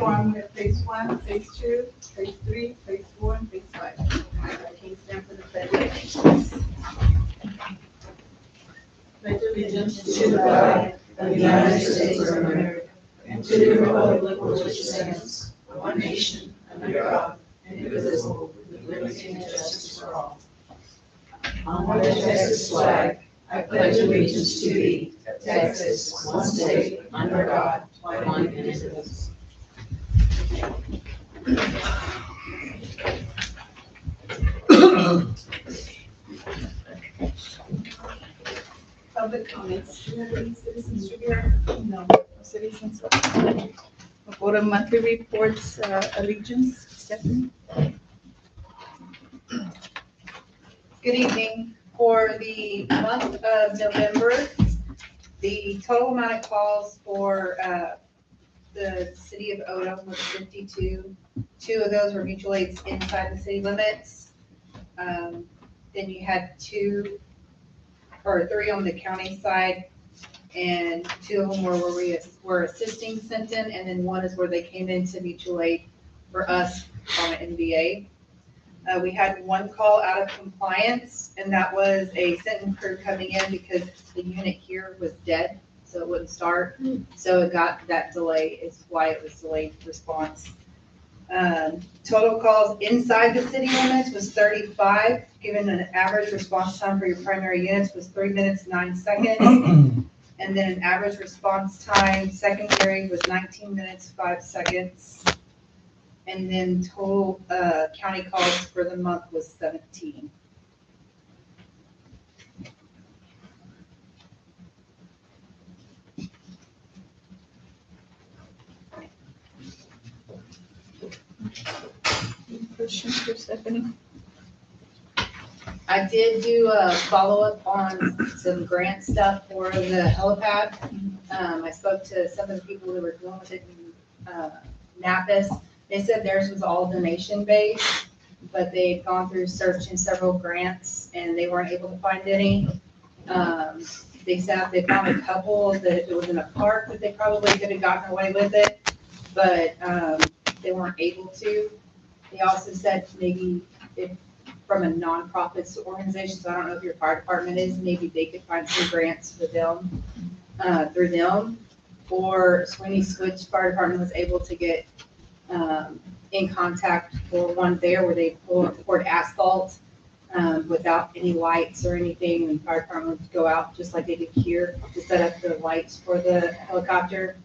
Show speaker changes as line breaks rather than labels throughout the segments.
quorum, we have phase 1, phase 2, phase 3, phase 4, and phase 5. I can stand for the pledge. Pledge allegiance to the flag of the United States of America and to the republic for which it stands, one nation, under God, indivisible, with liberty and justice for all. Under the Texas flag, I pledge allegiance to thee, Texas, one state, under God, one indivisible. Public comments. Do you have any citizens here? No citizens. We'll go to monthly reports, Allegiance, Stephanie.
Good evening. For the month of November, the total amount of calls for the city of Odom was 52. 2 of those were mutual aids inside the city limits. Then you had 3 on the county side, and 2 of them were assisting Sinton, and then 1 is where they came into mutual aid for us on an NBA. We had 1 call out of compliance, and that was a Sinton crew coming in because the unit here was dead, so it wouldn't start. So it got that delay, is why it was delayed response. Total calls inside the city limits was 35, given an average response time for your primary units was 3 minutes, 9 seconds. And then an average response time secondary was 19 minutes, 5 seconds. And then total county calls for the month was 17.
Any questions for Stephanie?
I did do a follow-up on some grant stuff for the helipad. I spoke to some of the people who were dealing with it in Napas. They said theirs was all donation-based, but they had gone through searching several grants and they weren't able to find any. They said they found a couple that it was in a park that they probably could have gotten away with it, but they weren't able to. They also said maybe if from a nonprofit organization, so I don't know if your fire department is, maybe they could find some grants for them, through them. Or Sweeney Switch Fire Department was able to get in contact for one there where they poured asphalt without any lights or anything, and fire department would go out just like they did here to set up the lights for the helicopter.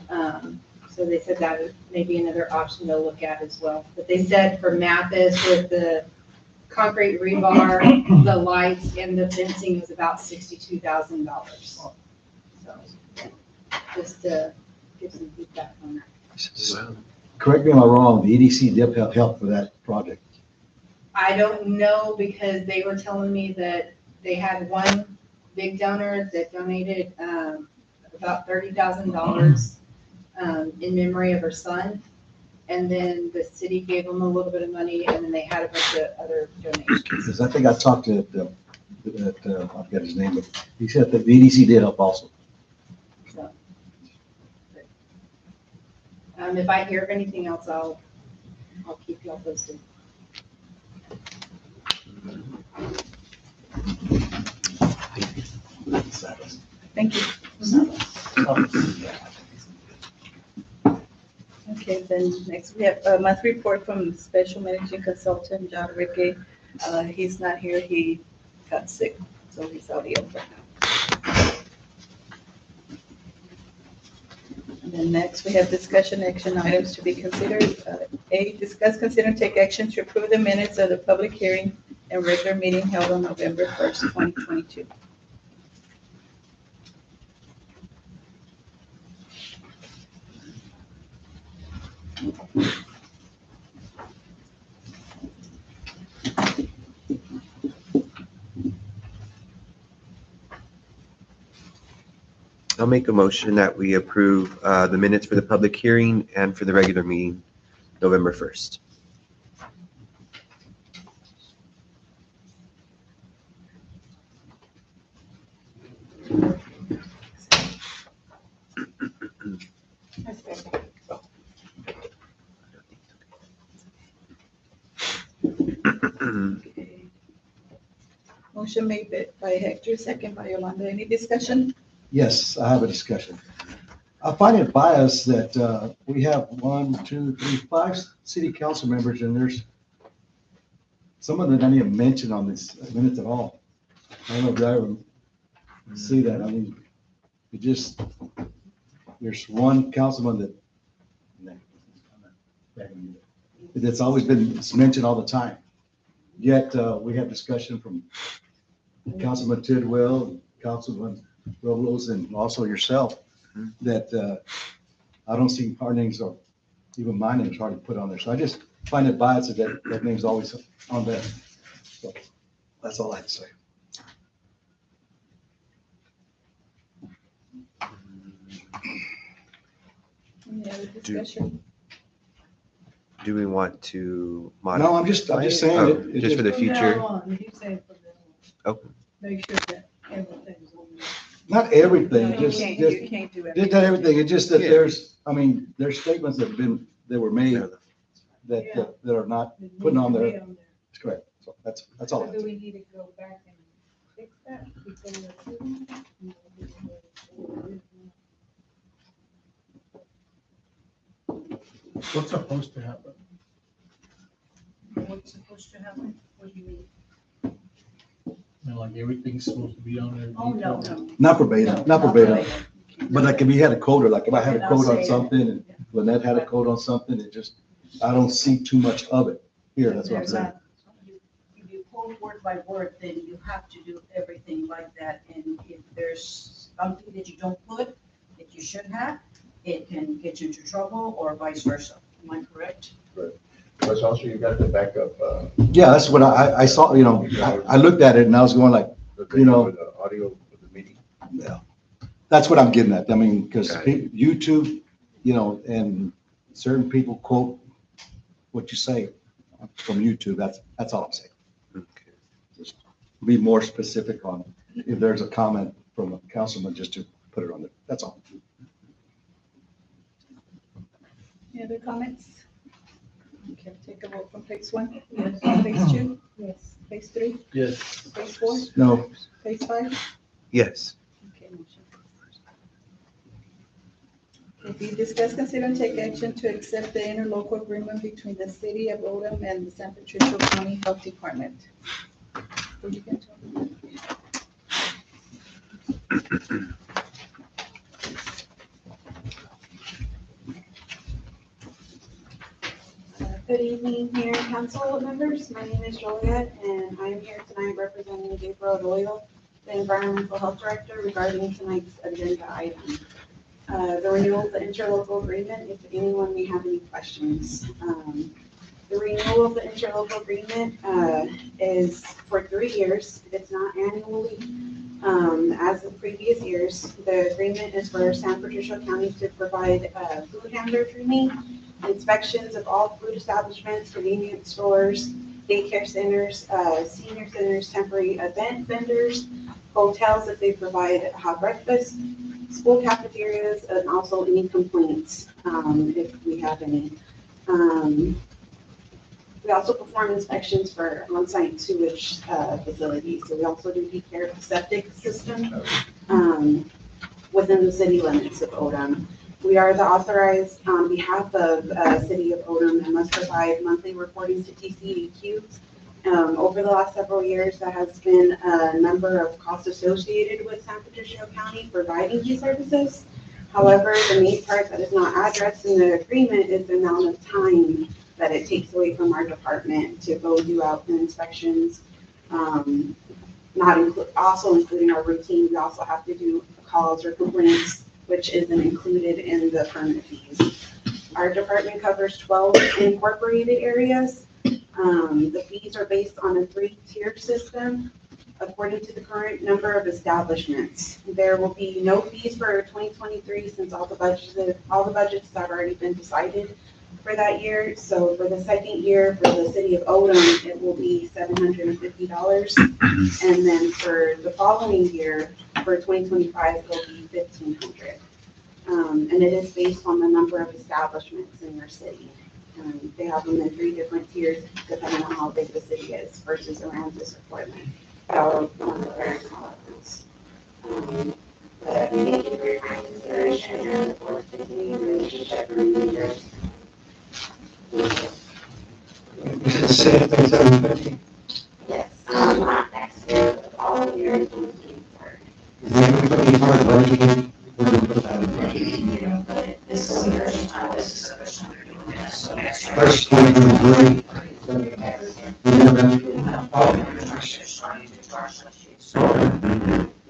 So they said that would maybe another option to look at as well. But they said for Mathis with the concrete rebar, the lights and the fencing was about $62,000. So just to give some feedback on that.
Correct me if I'm wrong, the EDC did help for that project.
I don't know because they were telling me that they had 1 big donor that donated about $30,000 in memory of her son. And then the city gave them a little bit of money, and then they had a bunch of other donations.
Because I think I talked to I forgot his name, but he said that the EDC did help also.
So, if I hear of anything else, I'll keep y'all posted.
Thank you. Okay, then next we have a monthly report from the Special Managing Consultant, John Ricky. He's not here, he got sick, so he's out ill right now. And then next we have discussion action items to be considered. A, discuss, consider, and take action to approve the minutes of the public hearing and regular meeting held on November 1st, 2022.
I'll make a motion that we approve the minutes for the public hearing and for the regular meeting, November 1st.
Okay. Motion made by Hector, second by Yolanda. Any discussion?
Yes, I have a discussion. I find it biased that we have 5 city council members, and there's some of them not even mentioned on this minutes at all. I don't know if you ever see that. I mean, it just, there's one councilman that's always been mentioned all the time. Yet we have discussion from Councilman Tidwell, Councilman Robles, and also yourself, that I don't see our names or even my name's hardly put on there. So I just find it biased that that name's always on there. So that's all I have to say.
Any other discussion?
Do we want to modify?
No, I'm just
it?
saying
Oh,
it.
just for the
From
future?
now on, he's saying from now on.
Okay.
Make sure that everything's on there.
Not everything,
You
just
can't do
Did that everything, it's just that
Yeah.
there's statements that were made that are not
It
putting on
needs to
there.
be
That's correct. So that's all. I
So
have to
do
say.
we need to go back and fix that before we approve it? No, we don't.
What's supposed to happen?
What's supposed to happen? What do you mean?
I mean, like everything's supposed to be on there.
Oh, no,
detailed?
no.
Not verbatim, not verbatim. But like if we had a code, or like if I had a
I'll
code
say
on
it.
something and Lynette had a code on something, it just, I don't see too much of it here. That's what I'm
There's
saying.
not- If you quote word by word, then you have to do everything like that. And if there's something that you don't put, that you should have, it can get you into trouble or vice versa. Am I correct?
Plus also you got the backup,
Yeah, that's what I saw, I looked at it and I was going like,
the
You know-
video, the audio of the meeting.
yeah. That's what I'm getting at. I mean, because
Got it.
YouTube, and certain people quote what you say from YouTube. That's all I'm saying.
Okay.
Just be more specific on if there's a comment from a councilman, just to put it on there. That's all.
Any other comments? Okay, take a vote from phase one,
Yes.
phase two,
Yes.
phase three,
Yes.
phase four,
No,
phase five.
Yes.
Okay, motion. If you discuss, consider, and take action to accept the interlocal agreement between the city of Odom and the San Patricio County Health Department. Will you get to it?
Good evening, Mayor and Council members. My name is Joliet, and I am here tonight representing Gabriel Arroyo, the Environmental Health Director, regarding tonight's agenda item. The renewal of the interlocal agreement, if anyone may have any questions. The renewal of the interlocal agreement is for 3 years. It's not annually. As in previous years, the agreement is for San Patricio County to provide food handler training, inspections of all food establishments, convenience stores, daycare centers, senior centers, temporary event vendors, hotels if they provide hot breakfast, school cafeterias, and also any complaints, if we have any. We also perform inspections for on-site sewage facilities. So we also do take care of the septic system within the city limits of Odom. We are the authorized on behalf of City of Odom and must provide monthly reportings to TCEQ. Over the last several years, there has been a number of costs associated with San Patricio County providing these services. However, the main part that is not addressed in the agreement is the amount of time that it takes away from our department to go do out the inspections. Also including our routine, we also have to do calls or complaints, which isn't included in the permit fees. Our department covers 12 incorporated areas. The fees are based on a 3-tier system according to the current number of establishments. There will be no fees for 2023 since all the budgets have already been decided for that year. So for the second year, for the city of Odom, it will be $750. And then for the following year, for 2025, it will be $1,500. And it is based on the number of establishments in your city. They have them in 3 different tiers depending on how big the city is versus Aransas or Portland. Or one of the very small ones. But we thank you for your kind consideration and look forward to continuing the relationship for many years. Yes, not next year, but the following year in 2024.
But this is the first time, this is the first time we're doing this, so next year.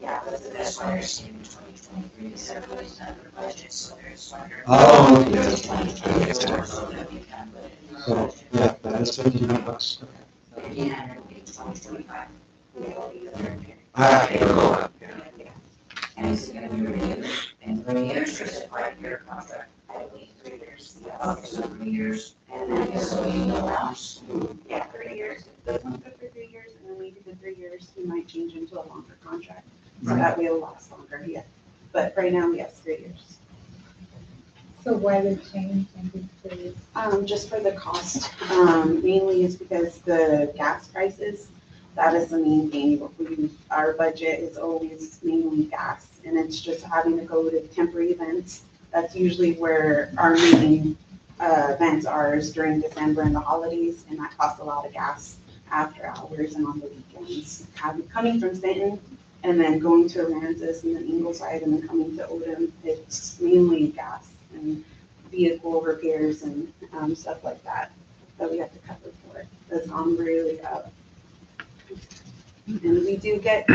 Yeah,
That's why there's in 2023, so everybody's done their budget, so there's under.
Oh,
yeah. 2024, so that we can put it in our budget.
Yeah, that's $1,500.
So 1,500 will be 2025.
it'll be the third year.
It'll go up, yeah.
And is it gonna be renewed in 3 years, or is it 5-year contract?
I believe 3 years.
Okay, so 3 years,
And
and
then
so we know allowance.
yeah, 3 years. This one's good for 3 years, and then maybe the 3 years, we might change into a longer contract. So that way it'll last longer, yeah. But right now, yes, 3 years.
So why the change in this?
Just for the cost, mainly is because the gas prices, that is the main thing. Our budget is always mainly gas, and it's just having to go to temporary events. That's usually where our main events are, is during December and the holidays, and that costs a lot of gas after hours and on the weekends. Coming from Stanton and then going to Aransas and then Ingleside and then coming to Odom, it's mainly gas and vehicle repairs and stuff like that we have to cover for it. That's on really up. And we do get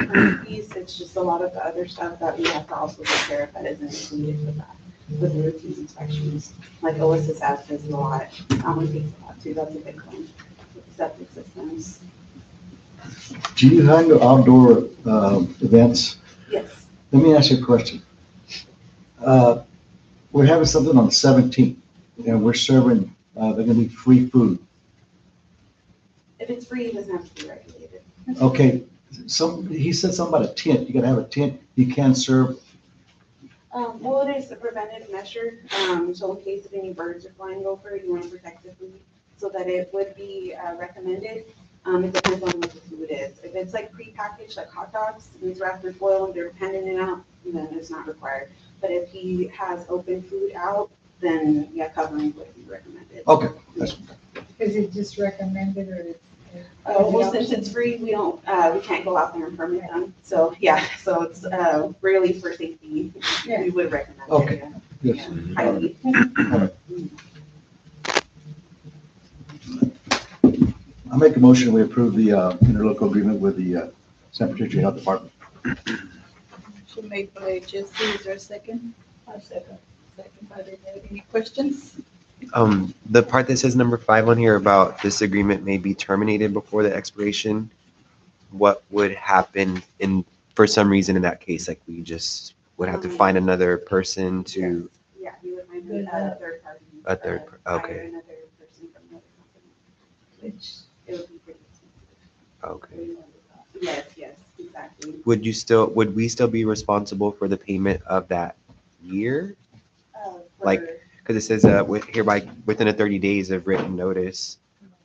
fees, it's just a lot of the other stuff that we have to also take care of that isn't included with that, with the routine inspections. Like Alyssa says, there's a lot, that one takes a lot too, that's a big one, with the septic systems.
Do you handle outdoor events?
Yes,
Let me ask you a question. We're having something on the 17th, and we're serving, they're gonna be free food.
if it's free, it doesn't have to be regulated.
Okay, he said something about a tent. You gotta have a tent. You can serve.
Well, it is a preventive measure, so in case of any birds are flying over, you want to protect the food, so that it would be recommended. It depends on what the food is. If it's like prepackaged, like hot dogs, and it's wrapped in foil and they're handing it out, then it's not required. But if he has open food out, then yeah, covering would be recommended.
Okay, that's,
Is it just recommended or it's?
Well, since it's free, we don't, we can't go out there and permit them. So, yeah, so it's really for safety.
Yeah.
We would recommend it.
Okay.
Yeah.
yes.
Yeah, highly.
I make a motion, we approve the interlocal agreement with the San Patricio Health Department.
Motion made by Jesse, is there a second? A second. Second by Renee. Any questions?
The part that says number 5 on here about this agreement may be terminated before the expiration, what would happen for some reason in that case? Like we just would have to find another person to,
Yeah, you would find a third party.
A third par-
hire
okay.
Another person from another company, which it would be pretty
okay.
expensive. Yes, exactly.
Would we still be responsible for the payment of that year? Like,
For-
Because it says hereby within 30 days of written notice.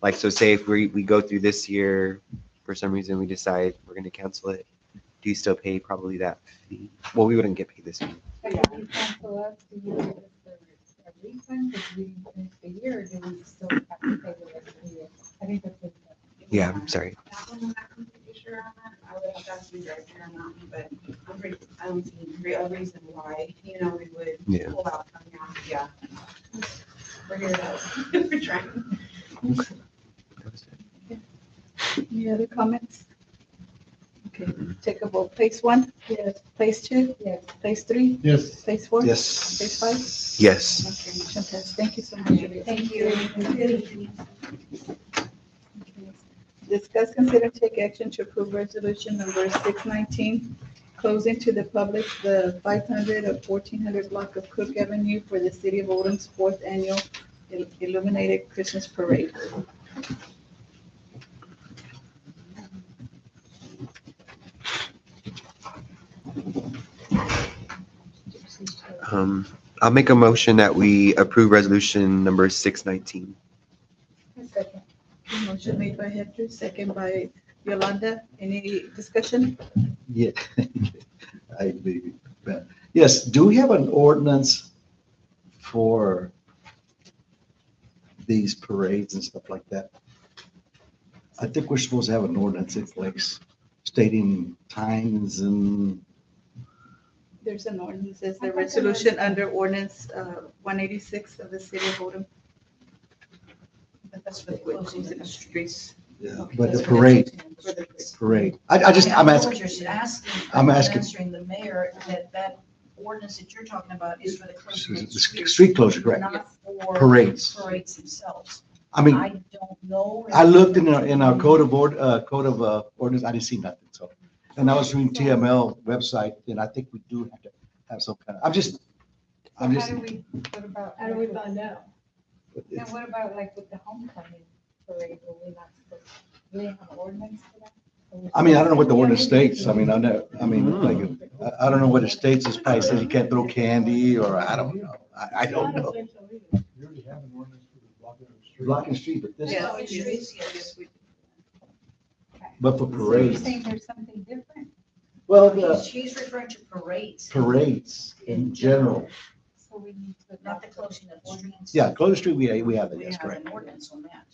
Like, so say if we go through this year, for some reason we decide we're going to cancel it, do you still pay probably that fee? Well, we wouldn't get paid this fee.
But if you cancel us, do you give us a refund because we didn't finish the year, or do we still have to pay the rest of the year? I think that's it.
Yeah, I'm sorry.
That one, I'm not completely sure on that. I would have to ask the director on that one, but I don't see a reason why, we would
Yeah.
pull out from now, yeah. We're here to, we're trying.
Any other comments? Okay, take a vote. Place 1? Yes. Place 2? Yes. Place 3?
Yes.
Place 4?
Yes.
Place 5?
Yes.
Okay, motion passed. Thank you so much. Julia.
Thank you.
Discuss, consider, take action to approve resolution number 619, closing to the public the 500 of 1400 block of Cook Avenue for the City of Odom's 4th Annual Illuminated Christmas Parade.
I'll make a motion that we approve resolution number 619.
Motion made by Hector, second by Yolanda. Any discussion?
Yeah. I agree. Yes, do we have an ordinance for these parades and stuff like that? I think we're supposed to have an ordinance in place stating times and,
There's an ordinance, there's the resolution under ordinance 186 of the city of Odom.
But that's for the closings in the streets.
but the parade. I'm
know
asking,
what you're asking.
I'm
but
asking-
Answering the mayor that ordinance that you're talking about is for the closing of the
the
streets.
street closure, correct?
Not for
Parades.
parades themselves.
I mean,
I don't know.
I looked in our code of ordinance, I didn't see nothing, so. And I was reading TML website, and I think we do have to have some kind of, I'm just,
How do we, what about?
How do we find out?
Now, what about like with the homecoming parade, were we not supposed, do we have an ordinance for that?
I mean, I don't know what the ordinance states. I mean, I know, I mean, like, I don't know what it states. It probably says you can't throw candy, or I don't know. I don't know.
You already have an ordinance for the blocking of the street.
Blocking street, but this,
Yeah.
Closing streets, yes.
but for
So you're
parades.
saying there's something different?
Well,
She's referring to parades,
parades in general.
So we need to.
not the closing of the streets.
Yeah, close the street, we have it,
We
yes,
have
correct.
an ordinance on that.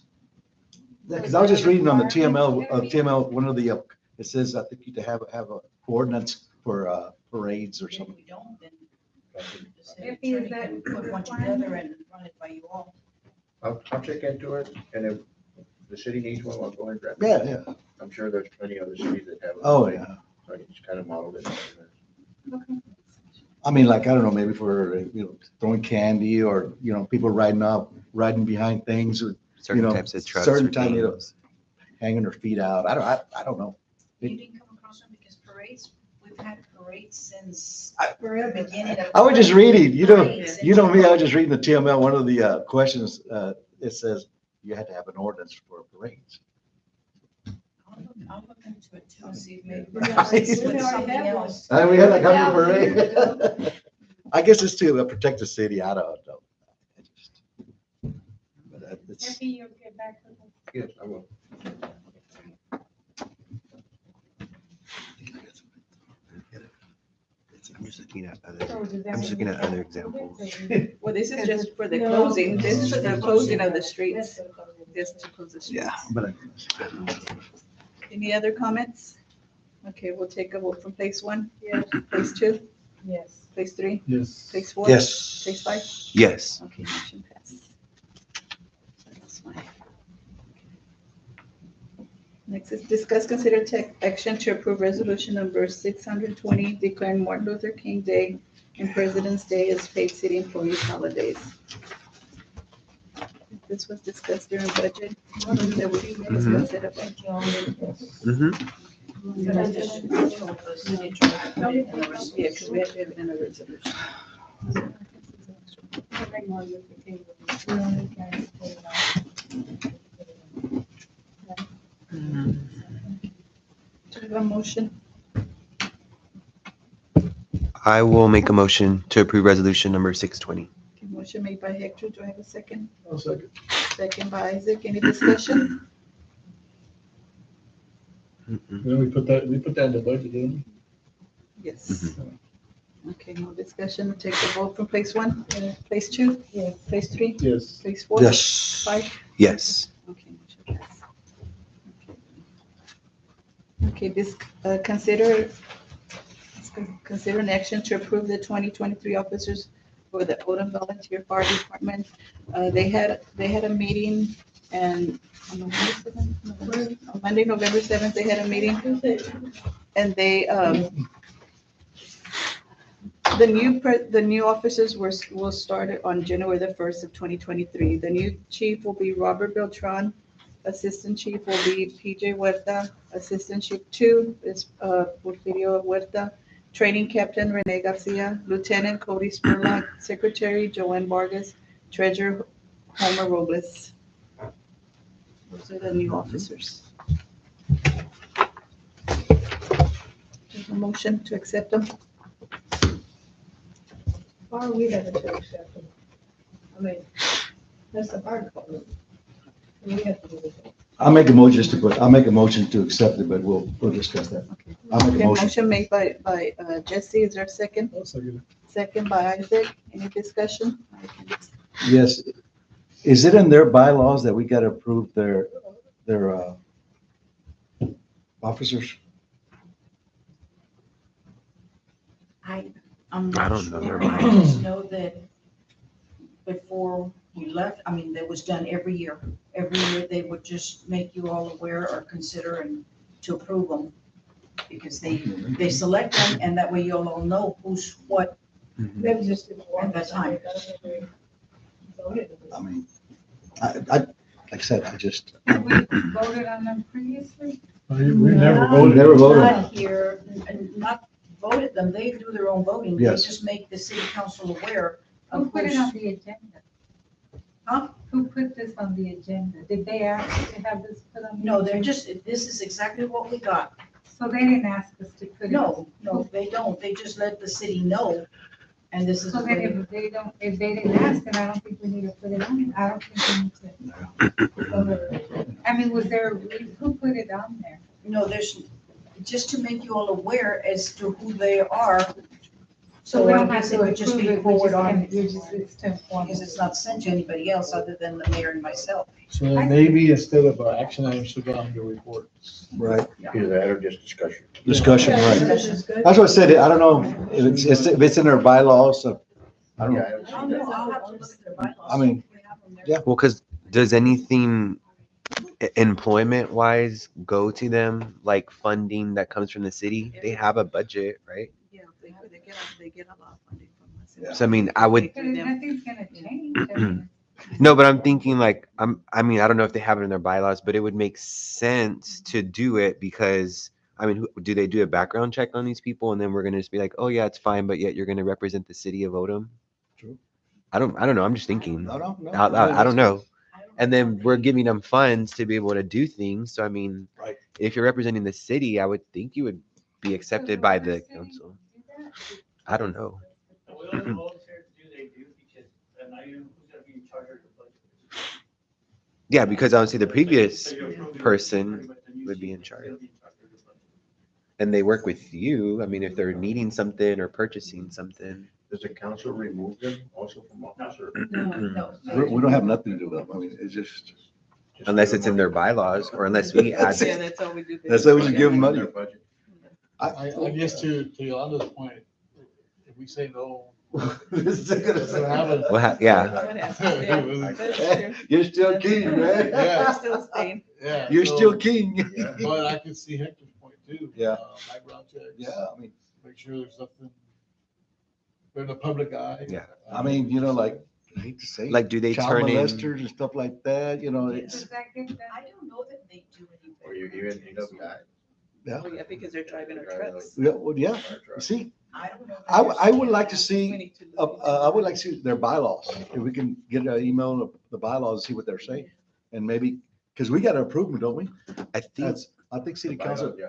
Because I was just reading on the TML, one of the, it says, I think you to have a ordinance for parades or
If
something.
we don't, then the city
If he is
attorney
that
can put one together and run it by you all.
I'll check into it, and if the city needs one, I'll go and grab it.
Yeah, yeah.
I'm sure there's plenty of other cities that have. it.
Oh, yeah.
So I can just kind of model it.
I mean, like, I don't know, maybe for, throwing candy or, people riding behind things or
Certain
know,
types of trucks.
certain
or
type,
things.
hanging their feet out. I don't know.
You didn't come across them because parades, we've had parades since
I-
the beginning of.
I was just reading,
Parades in
me, I
general.
was just reading the TML, one of the questions, it says you had to have an ordinance for parades.
I'll look into it too, and see if maybe perhaps it's with something else.
We had like a parade. I guess it's to protect the city. I don't know. I just- but, it's-
Maybe you'll get back to us.
Yes, I will.
I'm just looking at
So
other,
does that
I'm just looking
mean
at other
we
examples.
can't do
Well, this is just for the
No.
closing, this is for the closing of the
it?
streets,
That's what I'm-
just to close the streets.
Yeah, but
Any other comments? Okay, we'll take a vote from place one,
Yes,
place two,
yes.
place three,
Yes.
place four.
yes.
Place five.
Yes.
Okay, motion passes. That's fine. Next is discuss, consider take action to approve resolution number 620 declaring Martin Luther King Day and President's Day as paid city employees holidays. This was discussed during budget. That we discussed it, okay.
Mm-hmm.
But I just told the city attorney to put it in the rest.
Yeah, because we have to have it in a resolution. Do you have a motion?
I will make a motion to approve resolution number 620.
Okay, motion made by Hector. Do I have a second?
I'll second.
Second by Isaac. Any discussion?
Mm-mm.
Then we put that in the budget, didn't
Yes. Okay, no discussion. We'll take the vote from place one, place two,
Yes.
place three,
we? Yes.
place four.
Yes.
Five.
Yes.
Okay, motion passed. Okay, this, consider an action to approve the 2023 officers for the Odom Volunteer Fire Department. They had a meeting and on Monday, November 7th, they had a meeting. And they, the new officers will start on January the 1st of 2023. The new chief will be Robert Beltran. Assistant chief will be PJ Huerta. Assistant chief 2 is Porfirio Huerta. Training captain Rene Garcia. Lieutenant Cody Spurlock. Secretary Joanne Vargas. Treasurer Homer Robles. Those are the new officers. There's a motion to accept them.
Why are we having to accept them? I mean, that's the fire department. We have to do it.
I'll make a motion just to put, I'll make a motion to accept it, but we'll discuss that. I'll make a
Okay,
motion.
motion made by Jesse, is there a second? Second by Isaac, any discussion?
Yes. Is it in their bylaws that we got to approve their officers?
I'm
I
not
don't know.
sure. I just know that before we left, I mean, that was done every year. Every year, they would just make you all aware or consider and to approve them. Because they select them, and that way you'll all know who's what.
That was just before.
At that time.
I mean, like I said, I just,
We voted on them previously?
We never
Not-
voted.
Never voted.
Not here, and not voted them. They do their own voting. They
Yes.
just make the city council aware
Who
of
put it
who's.
on the agenda?
Huh?
Who put this on the agenda? Did they ask to have this put on? the
No, they're
agenda?
just, this is exactly what we got.
So they didn't ask us to put it?
No, they don't. They just let the city know. And this is.
So
what
then
it-
if they didn't ask, then I don't think we need to put it on. I don't think we need to. I mean, was there, who put it on there?
No, there's, just to make you all aware as to who they are.
So we
I
don't have
guess it
to
would just
approve
be
it, we
forward
just
on,
can, you're just, it's to inform
because
us.
it's not sent to anybody else other than the mayor and myself.
So then maybe instead of action items, should go on your reports.
right,
Either that or just discussion.
discussion, right.
Discussion is good.
That's what I said. I don't know if it's in their bylaws, so I don't know.
Yeah,
Oh, no, I'll have to look at their bylaws.
I mean,
We have them there.
yeah.
Well, because does anything employment wise go to them, like funding that comes from the city? They have a budget, right?
Yeah, they get a lot of funding from us.
Yeah.
So I mean, I would,
But nothing's gonna change. I mean,
no, but I'm thinking like, I mean, I don't know if they have it in their bylaws, but it would make sense to do it because, I mean, do they do a background check on these people? And then we're gonna just be like, oh yeah, it's fine, but yet you're gonna represent the city of Odom?
True.
I don't know. I'm just thinking
No, no, no.
out loud. I don't know.
I don't
And
know
then
if
we're
they-
giving them funds to be able to do things. So I mean,
Right.
if you're representing the city, I would think you would be accepted by the council. I don't know. Yeah, because I would say the previous person would be in charge. And they work with you. I mean, if they're needing something or purchasing something.
Does the council remove them also from office or?
No.
We don't have nothing to do with them. I mean, it's just,
Unless it's in their bylaws or unless we add
Yeah,
it.
that's all we do.
That's all we just give them money.
Their budget.
I guess to Yolanda's point, if we say no.
This is gonna
That's what happens.
Yeah.
You're still king, man.
Yeah.
Still staying.
Yeah,
You're
so-
still king.
But I can see Hector's point too.
Yeah.
Background checks.
Yeah, I mean,
Make sure there's something. They're in the public eye.
Yeah.
I mean, you know, like, I hate to say it,
Like, do they
child
turn in?
molesters and stuff like that, you know, it's,
Does that get done?
I don't know that they do any.
Or you even,
yeah.
Oh, yeah, because they're driving our trucks.
Yeah, well, yeah, you see,
I don't know. if
I would like to
We
see,
need to look
I would like to see their bylaws. If we can get an email of the bylaws and see what they're saying. And maybe, because we got to approve them, don't we?
I think,
That's, I think city council,
Yeah.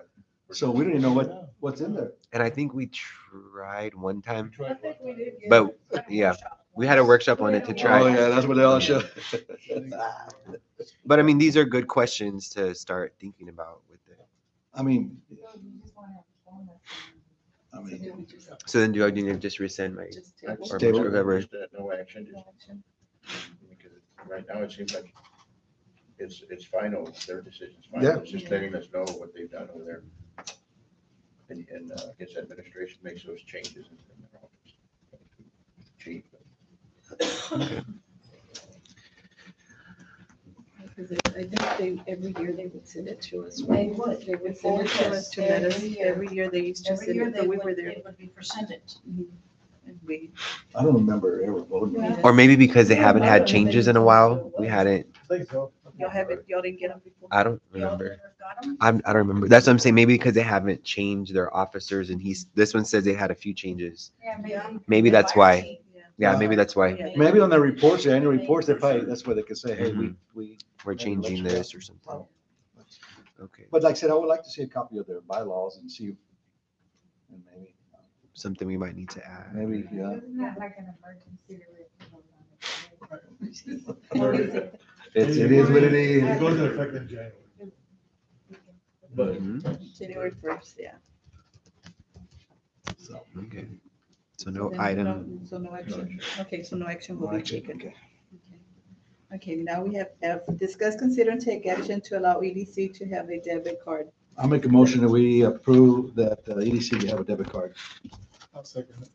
so we don't even know what's in there.
and I think we tried one time,
Try it.
but yeah, we had a workshop on it to
Oh,
try.
yeah, that's what they all show.
But I mean, these are good questions to start thinking about with it.
I mean,
So you just wanna inform us.
I mean,
So then do I need to just resend my,
Just
I'd
table.
say
Table.
whoever.
just, no action, because right now it seems like it's final, their decision's final.
Yeah.
It's just letting us know what they've done over there. And I guess administration makes those changes in their office. Chief.
Because I think every year they would send it to us.
They would.
They would send it to us to let us,
Every year.
every year they used to
Every
send
year
it,
they
but we
would,
were there.
it would be presented.
And we,
I don't remember ever voting.
Yeah.
Or maybe because they haven't had changes in a while, we hadn't,
I think so.
y'all haven't, y'all didn't get them before?
I don't
Y'all
remember.
never got 'em?
I don't remember. That's what I'm saying. Maybe because they haven't changed their officers and this one says they had a few changes.
Yeah, maybe.
Maybe that's why.
Yeah.
Yeah, maybe that's why
Yeah.
Maybe on their reports, their annual reports, they probably, that's where they can say, hey, we,
we're changing this or something. Okay,
but like I said, I would like to see a copy of their bylaws and see. And
something we might need to add.
maybe, yeah.
Isn't that like an emergency to
it is what it
It
is.
goes into effect in January. But
Mhm.
January 1st, yeah.
Okay. So no
Then
item.
So no action. Okay, so no action will
No
be
action,
taken.
okay.
Okay, now we have F, discuss, consider, and take action to allow EDC to have a debit card.
I'll make a motion that we approve that EDC can have a debit card.
I'll second it.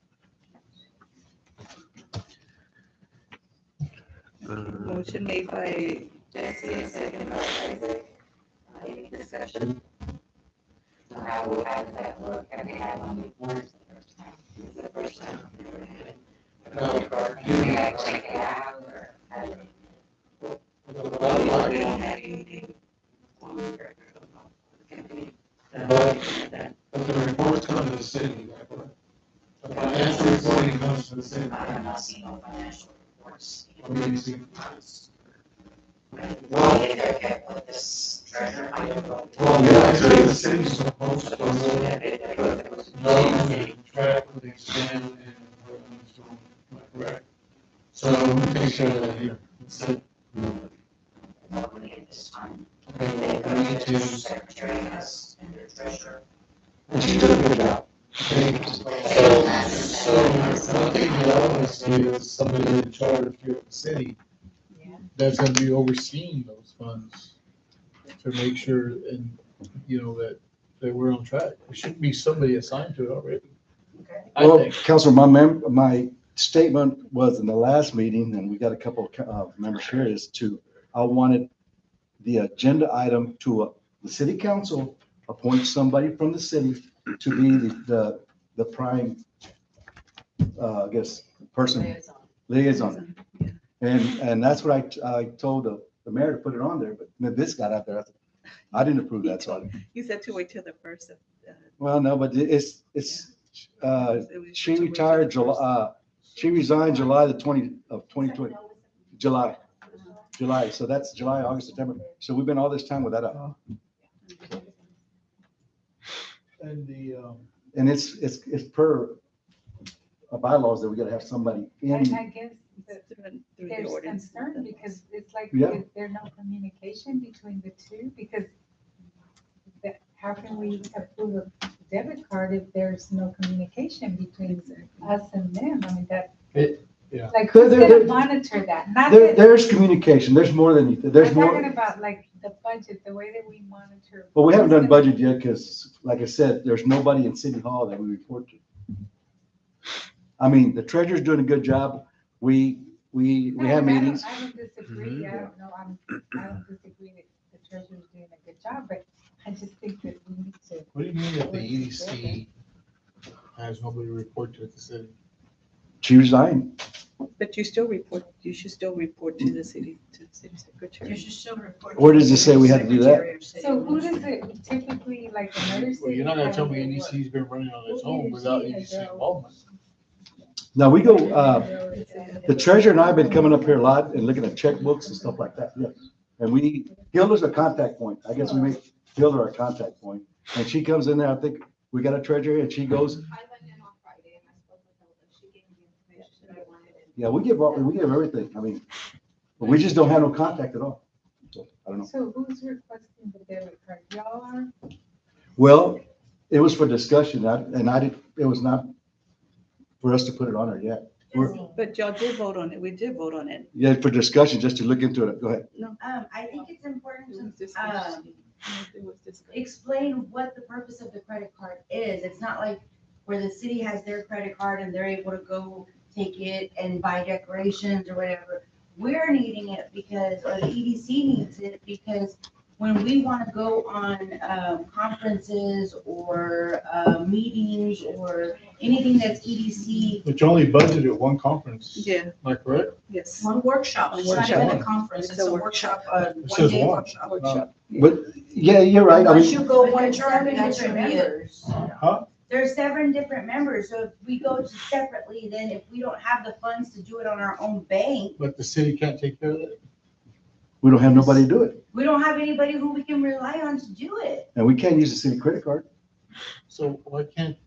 Motion made by Jesse and second by Isaac. Any discussion?
How does that look? Have you had one before? This is the first time I've ever had it. Do we have to check it out or? how do we- We don't have anything on record about the company.
But the reports come to the city. The financial reporting comes to the city.
I have not seen no financial reports.
From EDC.
Well, if they're kept with this treasure, I don't know.
Well, yeah, actually, the city's supposed to know and track what they spend and what it's doing, am I correct? So we take care of that here. So,
Nobody at this time.
okay,
They
we
go
need
to the
to.
secretary has and their treasurer.
And she does a good job. Okay, so one thing you always see is somebody in charge here at the city that's gonna be overseeing those funds to make sure and, you know, that we're on track. There should be somebody assigned to it already. I
Well,
think.
Councilor, my statement was in the last meeting, and we got a couple of members here, is I wanted the agenda item to the city council appoint somebody from the city to be the prime, I guess, person, liaison. And that's what I told the mayor to put it on there, but then this got out there. I didn't approve that, so.
You said to wait till the first of.
Well, no, but she retired she resigned July 2020, July. So that's July, August, September. So we've been all this time without
And
and it's per bylaws that we gotta have somebody
I
in.
guess that there's concern because it's like,
Yeah.
is there no communication between the two? Because how can we approve a debit card if there's no communication between us and them? I mean,
yeah.
like, who's
There-
gonna
there-
monitor that? Not that,
There's communication. There's more than, there's
I'm talking
more.
about like the budget, the way that we monitor.
Well, we haven't done
who's gonna-
budget yet because, like I said, there's nobody in City Hall that we report to. I mean, the treasurer's doing a good job. We
No,
have
I don't-
meetings.
I don't disagree. I don't know. I don't disagree that the treasurer's doing a good job, but I just think that we need to.
What do you mean that the EDC has nobody to report to at the city?
She resigned.
But you should still report to the city secretary.
You should still report.
Where does it say we have to do that?
So who does it typically, like another city?
Well, you're not gonna tell me
or what?
EDC's been running on its own without EDC involvement.
Now, we go, the treasurer and I have been coming up here a lot and looking at checkbooks and stuff like that, yes. And Hilda's a contact point. I guess we make Hilda our contact point. And she comes in there, I think, we got a treasurer and she goes,
I went in on Friday and I spoke with Hilda. She gave me the information that I wanted.
yeah, we give everything. I mean, but we just don't have no contact at all. So, I don't know.
So who's requesting the debit card? Y'all are?
Well, it was for discussion, it was not for us to put it on there yet.
But y'all did vote on it. We did vote on it.
Yeah, for discussion, just to look into it. Go ahead.
I think it's important
It was
to,
discussed. It was discussed.
explain what the purpose of the credit card is. It's not like where the city has their credit card and they're able to go take it and buy decorations or whatever. We're needing it because, or the EDC needs it because when we want to go on conferences or meetings or anything that's EDC,
But you only budgeted one conference.
Yeah,
Am I correct?
yes.
One workshop, it's not
Workshop.
even a conference, it's a workshop,
It says
one-day
one.
workshop.
Workshop.
But, yeah, you're right. I
Once
mean,
you go
But
one
there's
term,
7
that should
different
be it.
members.
Huh?
There's 7 different members, so if we go to separately, then if we don't have the funds to do it on our own bank,
But the city can't take care of it?
we don't have nobody to do it.
we don't have anybody who we can rely on to do it.
And we can't use the city credit card.
So why can't,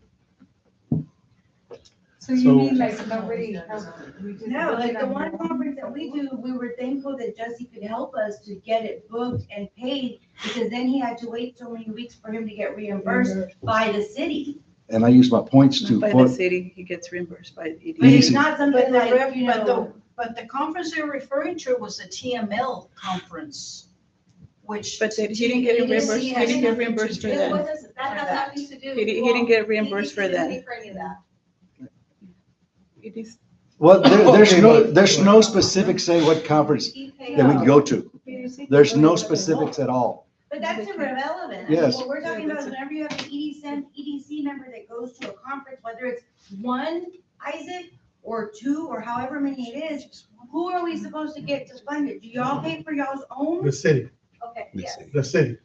So you
So-
mean like nobody helped? We just
No,
did
like
it
the
on
one
our own?
conference that we do, we were thankful that Jesse could help us to get it booked and paid, because then he had to wait so many weeks for him to get reimbursed by the city.
And I use my points to,
By the city, he gets reimbursed by
But it's
Easy.
not something like, you know,
But the conference you're referring to was the TML conference, which.
But he didn't get reimbursed, he didn't get reimbursed for
It
that.
wasn't-
That has nothing to do.
He didn't get reimbursed for
EDC didn't
that.
pay for any of that.
It is-
well,
Okay, but-
there's no specifics saying what conference
He paid.
that we can go to. There's no specifics at all.
but that's irrelevant. I mean,
Yes.
What we're talking about is whenever you have an EDC member that goes to a conference, whether it's one, Isaac, or two, or however many it is, who are we supposed to get to fund it? Do y'all pay for y'all's own?
The city,
Okay, yes.
the city.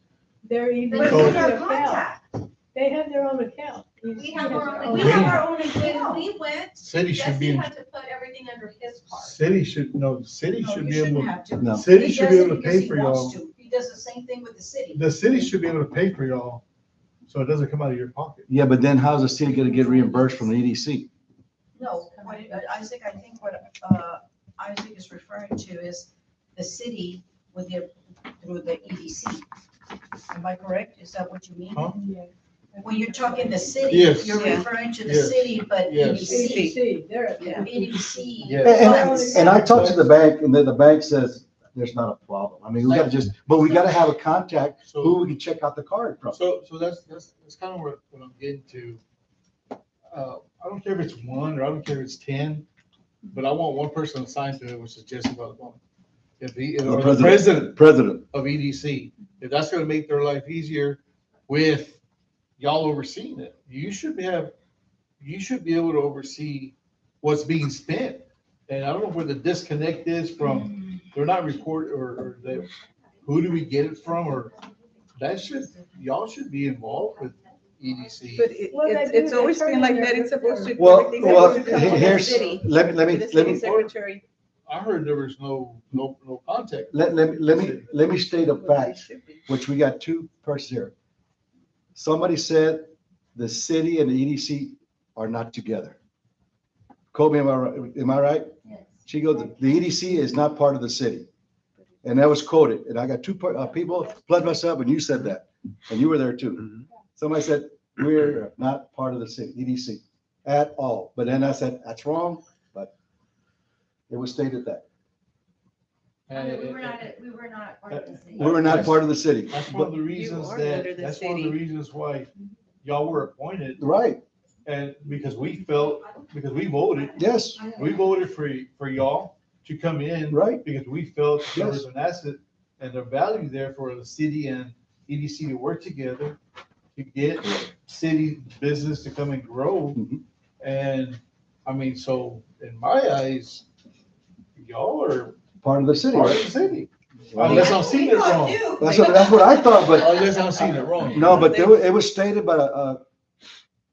They're even.
But
So-
who's our contact?
They have their own account.
We have our own.
We have our own
When
account.
we went,
City should be,
Jesse
in-
had to put everything under his part.
city should, no, the city
No,
should
you
be
shouldn't
able,
have to.
No.
city
He
should be
does it
able to
because
pay
he
for
wants
y'all.
to. He does the same thing with the city.
The city should be able to pay for y'all, so it doesn't come out of your pocket.
Yeah, but then how's the city gonna get reimbursed from the EDC?
No, Isaac, I think what Isaac is referring to is the city with the, through the EDC. Am I correct? Is that what you mean?
Huh?
When you're talking the city,
Yes.
you're
Yeah.
referring to the
Yes.
city, but
Yes.
EDC.
They're.
Yeah.
EDC.
Yes.
And I talked to the bank, and then the bank says, there's not a problem. I mean, we gotta just, but we gotta have a contact who
So,
we can check out the card from.
so that's kind of what I'm getting to. I don't care if it's one, or I don't care if it's 10, but I want one person assigned to it, which is Jesse Butler. If he, or the president
President.
of EDC, if that's gonna make their life easier with y'all overseeing it, you should be able to oversee what's being spent. And I don't know where the disconnect is from, they're not or they, who do we get it from, or y'all should be involved with EDC.
But it's always been like that, it's supposed to.
Well,
everything's supposed to come to the
here's,
city,
let
the
me,
city secretary.
I heard there was no contact.
let me state a fact, which we got two persons here. Somebody said the city and the EDC are not together. Kobe, am I right?
Yes.
She goes, the EDC is not part of the city. And that was quoted, and I got two people, plus myself, and you said that, and you were there too. Somebody said, we're not part of the city, EDC, at all. But then I said, that's wrong, but it was stated that.
I mean, we were not part of the city.
We were not part of the city.
That's one of the reasons
are under the
that's one of the
city.
reasons why y'all were appointed,
Right,
and because we voted,
yes,
we voted for y'all to come in.
right,
Because we felt there was
Yes.
an asset and a value there for the city and EDC to work together to get city business to come and grow.
Mhm.
And, I mean, so in my eyes, y'all are
part of the city.
part of the city. Unless I'm seeing it wrong.
That's what I thought, but
Unless I'm seeing it wrong.
no, but it was stated by a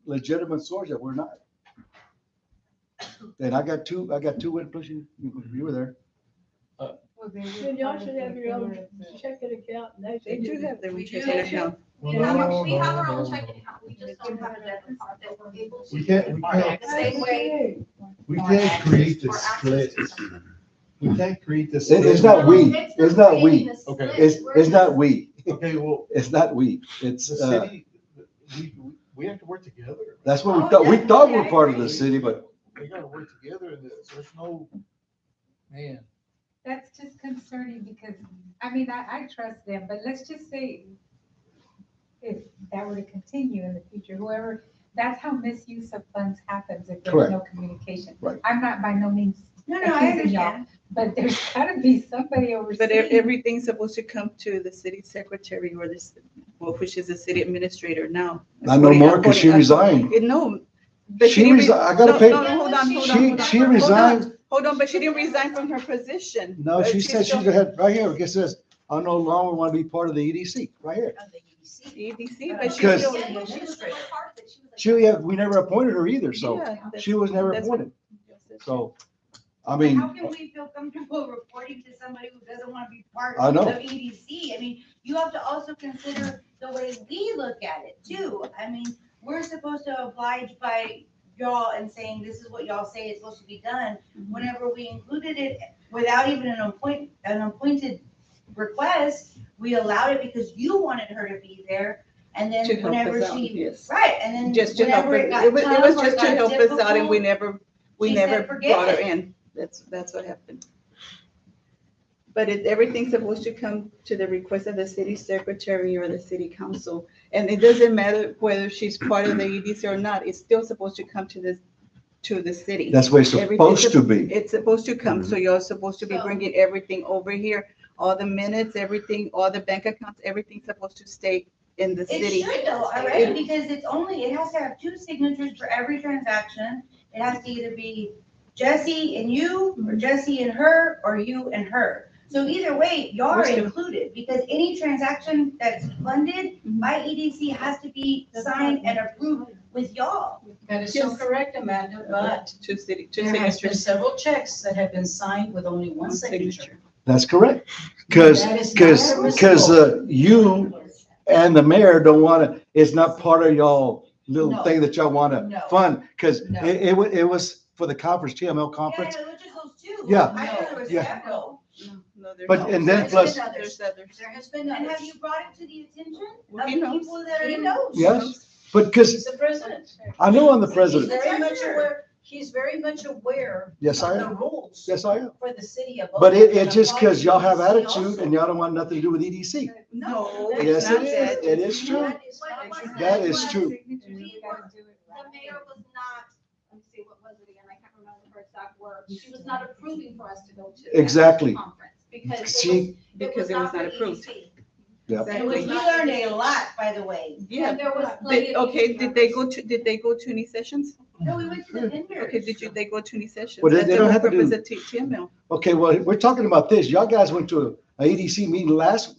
legitimate source that we're not. And I got two witnesses, you were there.
Well, they were
Then y'all
part of
should have
the
your own
board.
checking account. And
They do have their own
We do.
checking account.
Well,
We have
no,
our own
no,
checking account, we just don't have a debit card that we're able to.
We can't-
The same way.
We can't create this split. We can't create this.
It's not we, it's not we,
Okay.
it's not we,
Okay, well,
it's not we, it's,
the city, we have to work together.
that's what we thought we were part of the city, but
We gotta work together in this. There's no, man.
That's just concerning because, I mean, I trust them, but let's just say if that were to continue in the future, whoever, that's how misuse of funds happens if there's
Correct.
no communication.
Right.
I'm not by no means
No, I
accusing y'all,
understand.
but there's gotta be somebody overseeing.
But everything's supposed to come to the city secretary or this, well, which is the city administrator now.
not no more because she resigned.
No. but
She
didn't
resigned, I gotta
no,
pay,
no, hold on.
she
Hold on.
resigned,
Hold on, but she didn't resign from her position.
no, she said she
still-
had, right here, it says, I no longer want to be part of the EDC, right here.
EDC, but she
Because-
still.
Yeah, she was so hard that she was like.
We never appointed her either, so
Yeah, that's-
she was never
that's what-
appointed, so, I
But
mean,
how can we feel comfortable reporting to somebody who doesn't want to be part
I
of
know.
EDC? I mean, you have to also consider the way we look at it too. I mean, we're supposed to oblige by y'all and saying, this is what y'all say is supposed to be done. Whenever we included it without even an appointed request, we allowed it because you wanted her to be there. And then
To help
whenever
us out,
she,
yes.
right, and then
Just to help
whenever
us,
it got
it was
tough or
just to
got
help us out and we
difficult, she
never
said, "Forget
brought her
it."
in. That's what happened. But everything's supposed to come to the request of the city secretary or the city council. And it doesn't matter whether she's part of the EDC or not, it's still supposed to come to the city.
That's the way it's
Everything's
supposed to be.
It's supposed to come, so you're supposed to be bringing everything over here, all the minutes, everything, all the bank accounts, everything's supposed to stay in the
It
city.
should though, already, because it has to have 2 signatures for every transaction. It has to either be Jesse and you, or Jesse and her, or you and her. So either way, y'all are
We're still-
included, because any transaction that's funded by EDC has to be signed and approved with y'all.
That is so
Yes.
correct, Amanda, but
Two
there has been
signatures.
several checks that have been signed with only one signature.
That's correct. Because,
That is not permissible.
you and the mayor don't want to, it's not part of y'all little
No.
thing that y'all want to
No.
fund. Because
No.
it was for the conference, TML conference.
Yeah, it was just those 2.
Yeah.
I know there was
Yeah.
several.
No, there's
But,
not.
and then
There's
plus,
been others.
There's others.
There has been
And
others.
have you brought it to the attention
Well,
of
he
the
knows.
people that are?
He knows.
yes, but because
He's the president.
I know I'm the
He's
president.
very much aware, he's very much aware
Yes, I
of the
am.
rules
Yes, I am.
for the city of.
But
Oakland
it
and
just because y'all have
applying to
attitude
EDC
and y'all don't want nothing to do with EDC.
No,
Yes,
it's
it
not
is.
that.
It is true.
That is not
That is true.
The mayor was not, let me see, what was it again? I can't remember her exact words. She was not approving for us to go to. that
Exactly.
Conference because
She,
Because it was not
for
approved.
EDC.
yeah.
And we learned a lot, by the way.
Yeah.
And there was plenty of.
Okay, did they go to any sessions?
No, we went to the vendors.
Okay, they go to any sessions?
Well, they
That's the
don't
whole
have to do-
purpose of TML.
Okay, well, we're talking about this. Y'all guys went to a EDC meeting last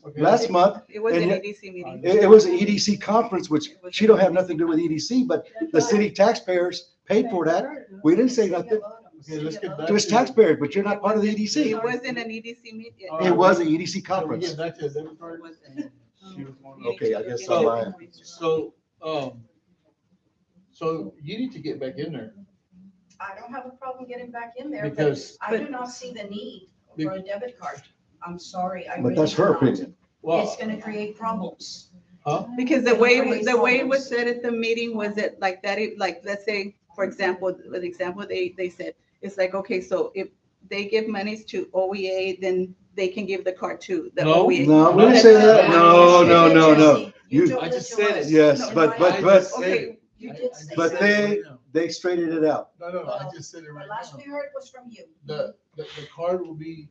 month.
It was an
And
EDC meeting.
It was an EDC conference, which she don't have nothing to do with EDC, but the city taxpayers paid for that. We didn't say nothing.
Okay, let's get back
To its
to-
taxpayers, but you're not part of the EDC.
It wasn't an EDC meeting.
All
It
right.
was an EDC
So we
conference.
get back to the debit
It
card?
wasn't.
She was one of
Okay, I guess
So-
I'm lying.
So you need to get back in there
I don't have a problem getting back in there, but
because,
I do not see the need for a debit card. I'm sorry, I
But
really
that's
do
her
not.
opinion.
well,
It's gonna create problems.
huh?
Because the way it was said at the meeting was that like that, like, let's say, for example, an example they said, it's like, okay, so if they give monies to OEA, then they can give the card to the
No.
OEA.
No, we didn't say that. No, no, no, no.
You
You-
told
I
it
just
to
said
us.
it.
Yes,
No,
but,
no,
but,
You did say
but
that.
they straightened it out.
No, I just said it
The
right
last
now.
we heard was from you.
The card will be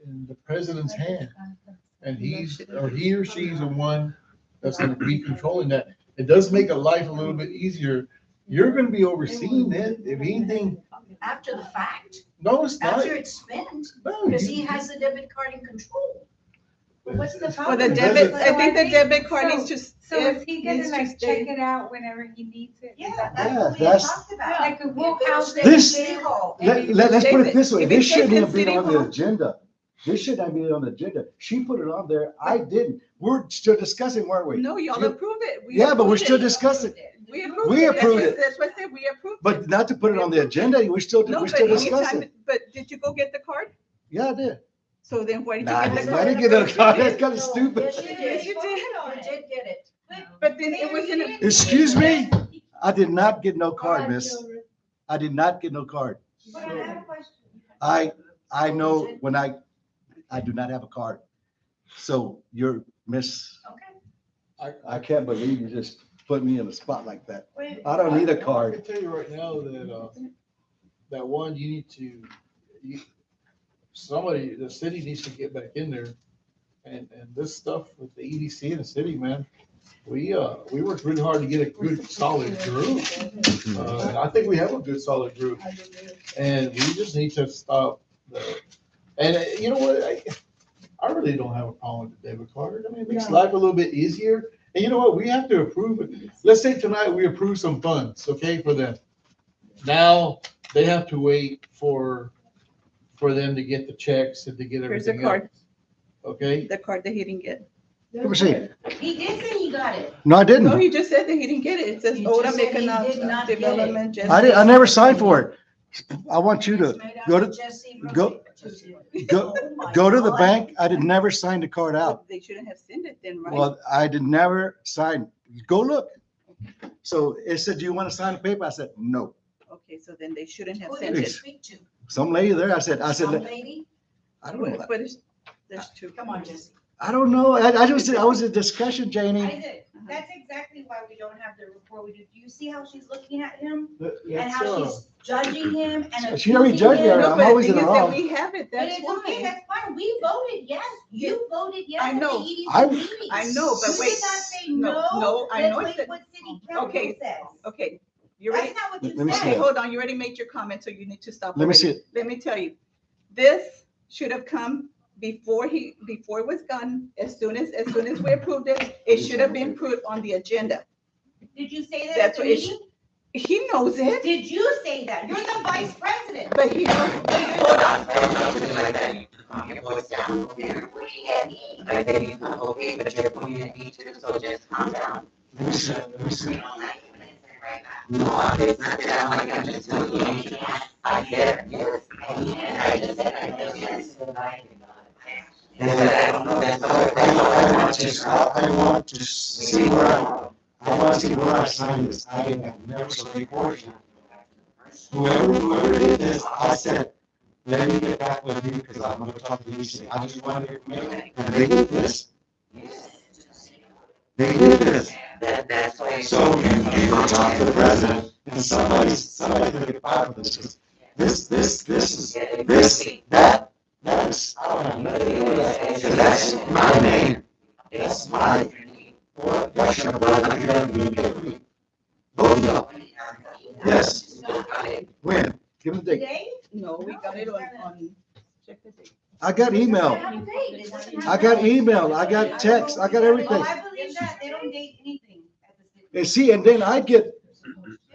in the president's hand. And he or she's the one that's gonna be controlling that. It does make a life a little bit easier. You're gonna be overseeing it. If anything,
After the fact,
no, it's not.
after it's spent,
No,
because
you-
he has the debit card in control. But what's the
For
problem?
the debit, I
So
think the
I think-
debit card
so-
needs to.
So is he gonna
needs to
like
stay-
check it out whenever he needs it?
Yeah,
Is that-
that's
Yeah,
what we had
that's-
talked about.
Like, we'll
If it'll
house
stay
it.
in
This-
City Hall.
Let's put it this way.
If
This
it stays
shouldn't
in
have been
City
on the
Hall-
agenda. This should not be on the agenda. She put it on there. I didn't. We're still discussing, weren't we?
No, y'all
You-
approved it. We
Yeah, but we're
approved
still
it.
discussing.
We approved
We
it. That's
approved
what-
it.
That's what I said, we approved it.
But not to put it on the agenda. We're still
No, but
discussing.
anytime, but did you go get the card?
Yeah, I did.
So then why did you
Nah, I
get the
didn't. I
card?
didn't get that card. That's kind of
No,
stupid.
Yes, you did.
Yes, you did.
You did get it.
But then it was in a.
Excuse me? I did not get no card,
Alright,
miss.
children.
I did not get no card.
But I have a question.
I know when I do not have a card. So you're miss,
Okay.
I can't believe you just put me in a spot like that.
Wait,
I don't need a
I
card.
can tell you right now that one, you need to, somebody, the city needs to get back in there. And this stuff with the EDC and the city, man, we worked really hard to get a good solid group. And I think we have a good solid group. And we just need to stop you know what? I really don't have a problem with the debit card. I mean, it makes life a little bit easier. And you know what? We have to approve it. Let's say tonight we approve some funds, okay, for them. Now they have to wait for them to get the checks and to get
Here's the
everything else.
card,
Okay?
the card that he didn't get.
Let me see.
He did say he got it.
No, I
No,
didn't.
he just said that he didn't get it. It says
He just
Odom
said he did not
Economic
get it.
Development. Jesse.
I never signed for it. I want you to go to, go- go to the bank. I did never sign the card out.
They shouldn't have sent it then, right?
Well, I did never sign. Go look. So it said, do you want to sign the paper? I said, no.
Okay, so then they shouldn't have
Who
sent
did you
it.
speak to?
Some lady there, I said,
Some lady?
I don't know.
But it's, there's two.
Come on, Jesse.
I don't know. I was in discussion, Janie.
Isaac, that's exactly why we don't have the report. Do you see how she's looking at him? And
Yes,
how
sir.
she's judging him and
She already
accusing
judged me.
him?
No,
I'm
but
always
the
in
thing
the
is that
wrong.
we have it,
But
that's
it's okay,
why.
that's fine. We voted yes. You voted yes
I
at the
know.
EDC meeting.
I know, but
You
wait.
did not say
No,
no.
no, I
Let's
know
wait
it's
what city council
Okay.
says.
Okay, you ready?
That's not what
Let
you
me see
Okay,
it.
said.
hold on, you already made your comment, so you need to stop.
Let me
already.
see it.
Let me tell you, this should have come before it was done. As soon as we approved it, it should have been put on the agenda.
Did you say that at
That's
the
what it
meeting?
He knows it,
Did you say that? You're the vice president.
but he knows, hold on.
I want to see where I signed this. I have never signed for it. Whoever did this, I said, let me get back with you because I'm gonna talk to you. I just want to make, and they did this. They did this. So you go talk to the president and somebody's gonna get fired for this. This is, that is, I don't have nothing to do with that. 'Cause that's my name. That's my, that's your brother. You're gonna be good. Both of them. Yes. When? Give me the date.
Today?
No, we got it on, check the date.
I got email. I got email. I got text. I got everything.
Oh, I believe that. They don't date anything at the city.
And see, and then I get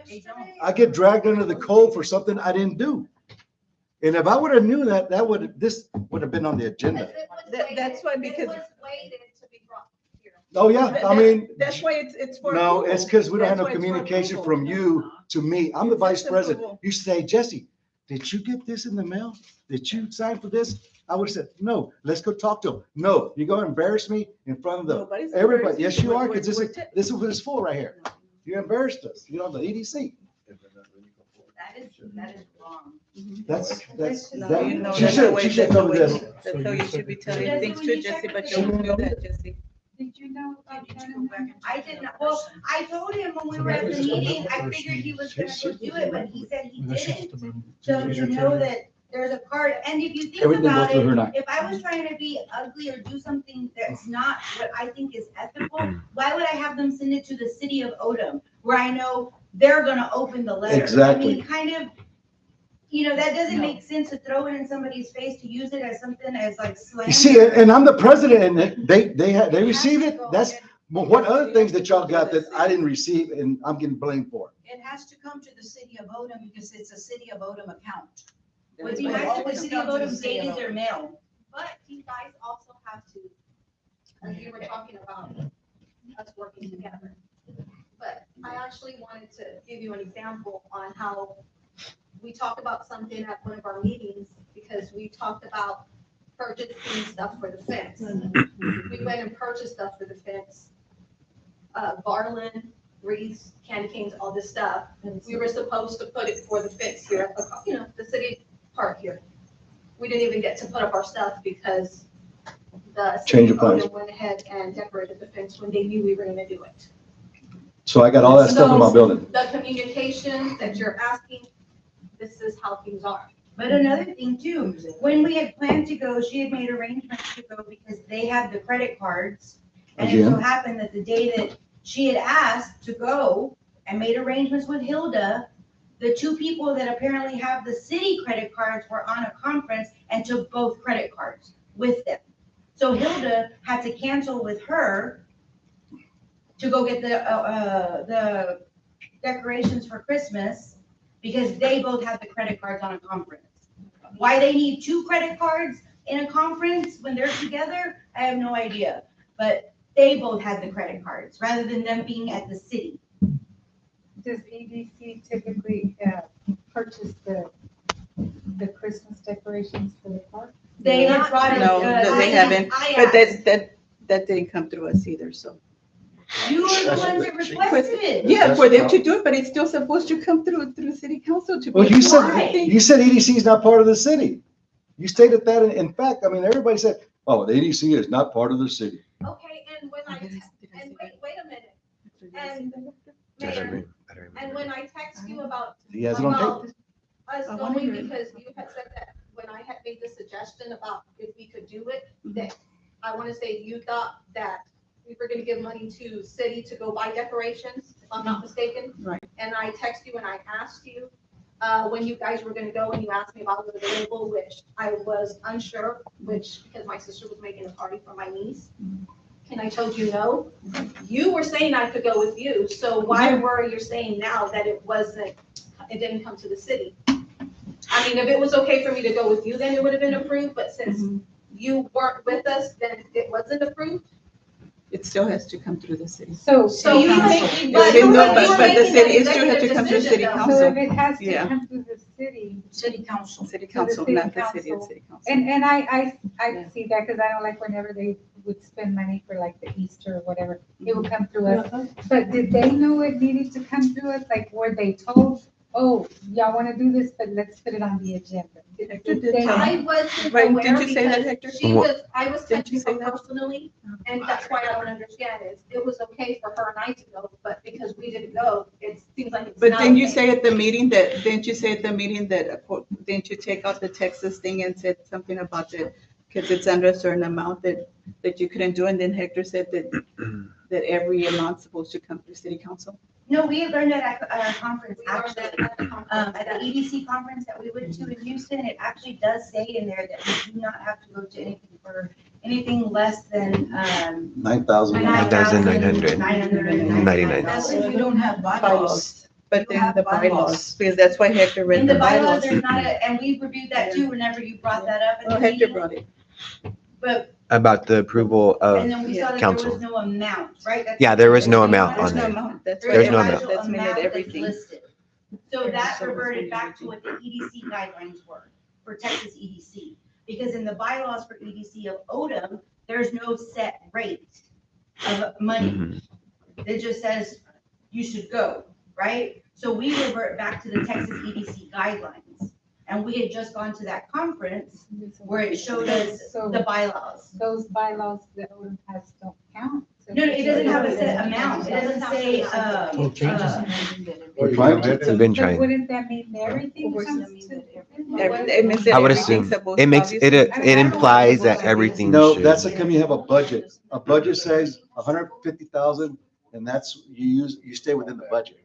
They don't.
dragged under the coal for something I didn't do. And if I would have knew that, this would have been on the agenda.
That's why, because-
It was waited to be brought here.
Oh, yeah, I mean,
That's why it's for.
no,
approval.
it's because we don't have
That's
no
why it's for
communication
approval.
from you to me. I'm the
It's
vice
just
president.
approval.
You say, Jesse, did you get this in the mail? Did you sign for this? I would have said, no, let's go talk to him. No, you're gonna embarrass me in front of
Nobody's
everybody. Yes,
embarrassing
you
you.
are, because
We're-
this is what it's for right here. You embarrassed us, you know, the EDC.
That is wrong.
That's,
No,
that-
you know,
she
that's the
should,
way,
she should
that's the
know
way,
this.
that's how you should be telling
Jesse,
things
when
to
you
Jesse,
check
but
the
don't do that, Jesse.
Did you know about that?
I did not, well, I told him when we were at the meeting, I figured he was gonna go do it, but he said he didn't. So to know that there's a card, and if you think
Everything goes
about
through her
it,
now.
if I was trying to be ugly or do something that's not what I think is ethical, why would I have them send it to the city of Odom, where I know they're gonna open the letter?
Exactly.
I mean, kind of, that doesn't make sense to throw it in somebody's face, to use it as something as like slander.
You see, and I'm the president, and they receive it. That's, well, what other things that y'all got that I didn't receive and I'm getting blamed for?
It has to come to the city of Odom because it's a city of Odom account.
Would be nice if the city of Odom dated their mail.
But you guys also have to, as you were talking about us working together. But I actually wanted to give you an example on how we talked about something at one of our meetings, because we talked about purchasing stuff for the fence. We went and purchased stuff for the fence. Garland, wreaths, candy canes, all this stuff. And we were supposed to put it for the fence here at the city park here. We didn't even get to put up our stuff because the
Change
city
of plans.
owner went ahead and decorated the fence when they knew we were gonna do it.
So I got all that stuff in my building.
The communication that you're asking, this is how things are.
But another thing too, when we had planned to go, she had made arrangements to go because they had the credit cards. And it so
Again?
happened that the day that she had asked to go and made arrangements with Hilda, the two people that apparently have the city credit cards were on a conference and took both credit cards with them. So Hilda had to cancel with her to go get the decorations for Christmas because they both had the credit cards on a conference. Why they need two credit cards in a conference when they're together, I have no idea. But they both had the credit cards, rather than them being at the city.
Does EDC typically purchase the Christmas decorations for the park?
They had brought it.
No, they haven't, but that didn't come through us either, so.
You were the ones that requested it.
Yeah, for them to do it, but it's still supposed to come through city council to.
Well,
be-
you said,
Why?
you said EDC is not part of the city. You stated that in fact, I mean, everybody said, oh, the EDC is not part of the city.
Okay, and when I, and wait a minute, and
I don't
Mayor,
remember. I don't remember.
and when I text you about
He has it on tape.
us
I wanna
going,
hear it.
because you had said that when I had made the suggestion about if we could do it, that I want to say you thought that we were going to give money to city to go buy decorations, if I'm not mistaken.
Right.
And I texted you and I asked you when you guys were going to go, and you asked me about the available, which I was unsure, which, because my sister was making a party for my niece. And I told you no. You were saying I could go with you, so why were you saying now that it didn't come to the city? I mean, if it was okay for me to go with you, then it would have been approved, but since you weren't with us, then it wasn't approved.
It still has to come through the city.
So,
So you
council.
think,
But
but you
no,
were
but the
making
city,
an
it still has to
executive
come through
decision,
city
though.
council.
So if it has to
Yeah.
come through the city,
Council.
City
the
council,
city
not the city,
council.
it's city council.
and I
Yeah.
see that because I don't like whenever they would spend money for like the Easter or whatever, it would come through us. But did they know it needed to come through us? Like, were they told, oh, y'all want to do this, but let's put it on the agenda?
Hector did tell
I wasn't
Right,
aware
didn't you say that,
because
Hector?
I was
Didn't you
texting
say
her
that?
personally, and that's why I don't understand is, it was okay for her and I to go, but because we didn't go, it seems like it's
But
not
didn't you
okay.
say at the meeting that, didn't you say at the meeting that, didn't you take out the Texas thing and said something about it? Because it's under a certain amount that you couldn't do, and then Hector said that every amount's supposed to come through city council?
No, we learned that at our conference,
We learned
actually.
that at the conference.
At the EDC conference that we went to in Houston, it actually does say in there that we do not have to go to anything for anything less than,
9,000.
$9,999.
That's
if
you don't have
Bylaws. But
You
then
have
the
bylaws.
bylaws, because that's why Hector
In
read
the
the
bylaws,
bylaws.
there's not a, and we reviewed that too whenever you brought that up. in
Oh,
the
Hector
meeting.
brought it.
But,
About the approval
and
of,
then we saw that there
council.
was no amount, right? That's-
Yeah, there was no amount
There's
on
no
there.
amount, that's
There's
why
no
Hector-
amount.
that's minute everything.
Listed. So that
So it's
reverted
in
back to
everything.
what the EDC guidelines were for Texas EDC. Because in the bylaws for EDC of Odom, there's no set rate of money.
Mhm.
It just says you should go, right? So we revert back to the Texas EDC guidelines. And we had just gone to that conference where it showed us
So
the bylaws.
those bylaws that Odom has don't count. So
No, it doesn't have a set amount. It doesn't say,
Oh, changes.
We're trying to.
We've been
But
trying.
wouldn't that mean everything
Or
comes
something
to?
It means that
I would
everything's
assume,
supposed-
it makes,
obviously-
it implies that everything
No,
should.
that's a, you have a budget. A budget says 150,000, and that's, you stay within the budget.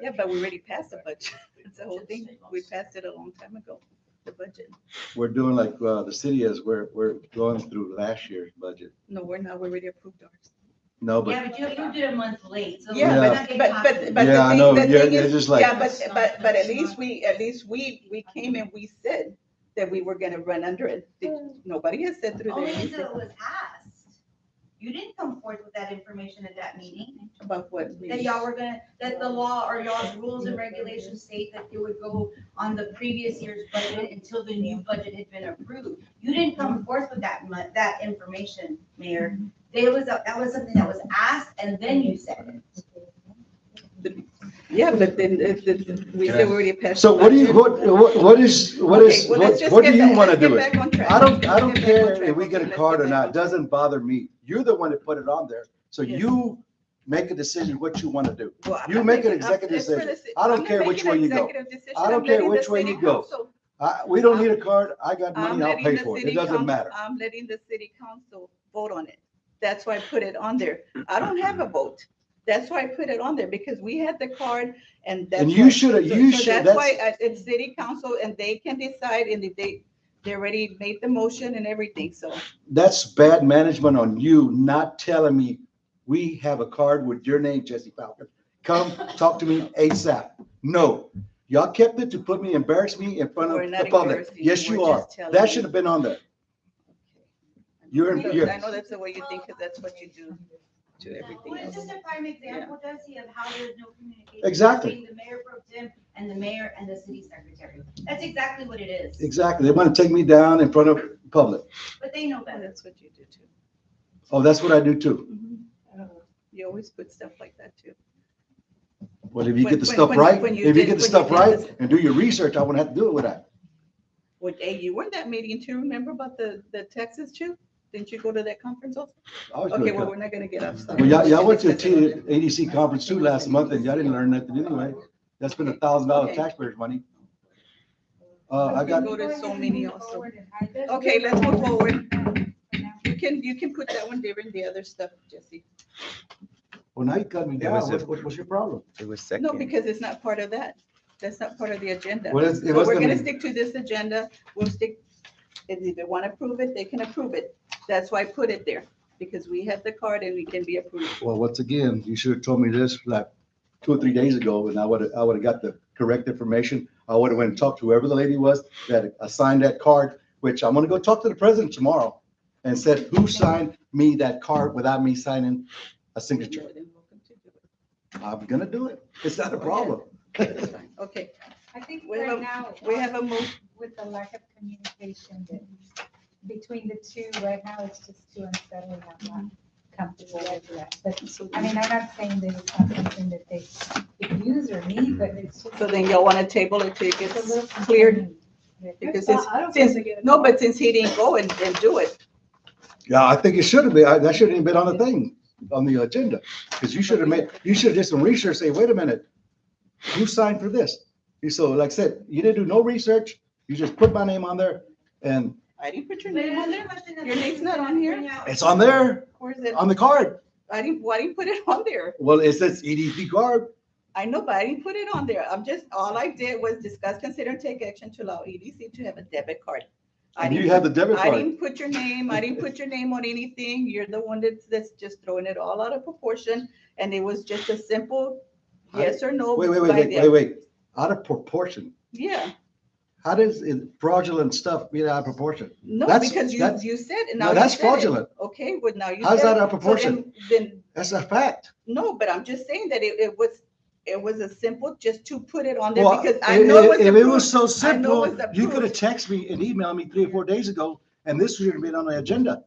Yeah, but we already passed the budget. That's the whole thing. We passed it a long time ago, the budget.
We're doing like, the city is, we're going through last year's budget.
No, we're not. We already approved ours.
No, but,
yeah, but you did a month late, so.
Yeah,
we're
Yeah.
not getting
but
copies.
the
yeah, I
thing-
know,
the
yeah,
thing
they're
is-
just like,
Yeah, but at least we came and we said that we were gonna run under it. Nobody has said through
Only
there
until it was asked. You didn't come forth with that information at that meeting,
about what.
that y'all were gonna, that the law or y'all's rules and regulations state that it would go on the previous year's budget until the new budget had been approved. You didn't come forth with that information, Mayor. That was something that was asked and then you said it.
Yeah, but then we said we already passed.
so
the
what do you,
budget.
what is,
Okay, well, let's just
what do
get
you
back-
want to
let's get
do it?
back on track.
I don't
Let's get back on
care
track.
if we get a
Okay,
card or
let's get
not.
back
It
on track.
doesn't bother me. You're the one that put it on there. So
Yes.
you make a decision what you want to do.
Well, I'm
You
not
make an
making-
executive
it's for
decision.
the ci-
I don't
I'm not
care which
making
way
an
you go.
executive decision.
I don't
I'm
care
letting
which
the
way
city
you go.
council-
We don't need a card. I got
I'm
money, I'll
letting
pay
the
for it.
city
It doesn't
council-
matter.
I'm letting the city council vote on it. That's why I put it on there. I don't have a vote. That's why I put it on there, because we had the card and that's.
And you
why-
should have,
so-
you
so
should,
That's why it's city council and they can decide, and if they already made the motion and everything, so.
that's bad management on you, not telling me we have a card with your name, Jesse Falcon. Come talk to me ASAP. No, y'all kept it to put me, embarrass me in front
We're
of
not
the public.
embarrassing
Yes,
you.
you
We're
are.
just telling
That
you.
should have been on there.
I know that's the way you think, because that's what you do to everything
Well, it's
else.
just a prime example, Desi, of how there's no communication.
Exactly.
Between the mayor pro tem and the mayor and the city secretary. That's exactly what it is.
Exactly. They want to take me down in front of public.
But they know
Oh,
better.
that's what you do too.
Oh, that's what I do too.
You always put stuff like that too.
Well, if you
When-
get the
when-
stuff
when-
right,
when you
if you
did-
get the
when
stuff
you did
right
this-
and do your research, I wouldn't have to do it with that.
Well, hey, you were in that meeting too, remember about the Texas too? Didn't you go to that conference also?
I was
Okay,
doing
well,
it.
we're not gonna get off.
Well, y'all went to a ADC conference too last month and y'all didn't learn nothing anyway. That's been $1,000
Okay.
taxpayers' money.
I
I got,
go to so many also.
Forward and hide-
Okay, let's move forward. You can put that one during the other stuff, Jesse.
well, now you cut me
It
down.
was a-
What's your problem?
It was
No,
second.
because it's not part of that. That's not part of the agenda.
Well, it
So
was
we're gonna
gonna,
stick to this agenda. We'll stick, if they want to approve it, they can approve it. That's why I put it there, because we have the card and we can be approved.
well, once again, you should have told me this like 2 or 3 days ago and I would have got the correct information. I would have went and talked to whoever the lady was that assigned that card, which I'm gonna go talk to the president tomorrow and said, who signed me that card without me signing a signature?
More than welcome to do it.
I'm gonna do it. It's not a problem.
That's fine. Okay,
I think
We have
right
a-
now.
we have a move.
With the lack of communication that between the two, right now, it's just too unsettling. I'm not comfortable with that. But,
so
I mean, I'm not saying that it's not something that they could use or need, but it's just.
so then y'all want to table it till it
It's a little
gets cleared?
concerning.
Because
I don't think
since,
they get it.
no, but since he didn't go and do it,
Yeah, I think it should have been, that shouldn't have been on the thing, on the agenda. Because you should have you should have did some research, say, wait a minute, who signed for this? So like I said, you didn't do no research, you just put my name on there and
I didn't put your name on there. Your name's not on here?
it's on there,
Where's it?
on the card.
Why didn't put it on there?
Well, it says EDP card.
I know, but I didn't put it on there. All I did was discuss, consider, and take action to allow EDC to have a debit card. I
And you
didn't
have the debit
I
card.
didn't put your name, I didn't put your name on anything. You're the one that's just throwing it all out of proportion. And it was just a simple yes or no. by the-
Wait. Out of proportion.
Yeah,
How does fraudulent stuff be out of proportion?
no,
That's-
because
that's-
you said, and
No,
now you
that's
said it.
fraudulent.
Okay, well, now you
How's
said
that
it.
out of
So
proportion?
Then,
That's a fact.
no, but I'm just saying that it was a simple, just to put it on there
Well,
because I know
if it was so
I know
simple,
it's
you could have
approved.
texted me and emailed me 3 or 4 days ago, and this would have been on the agenda.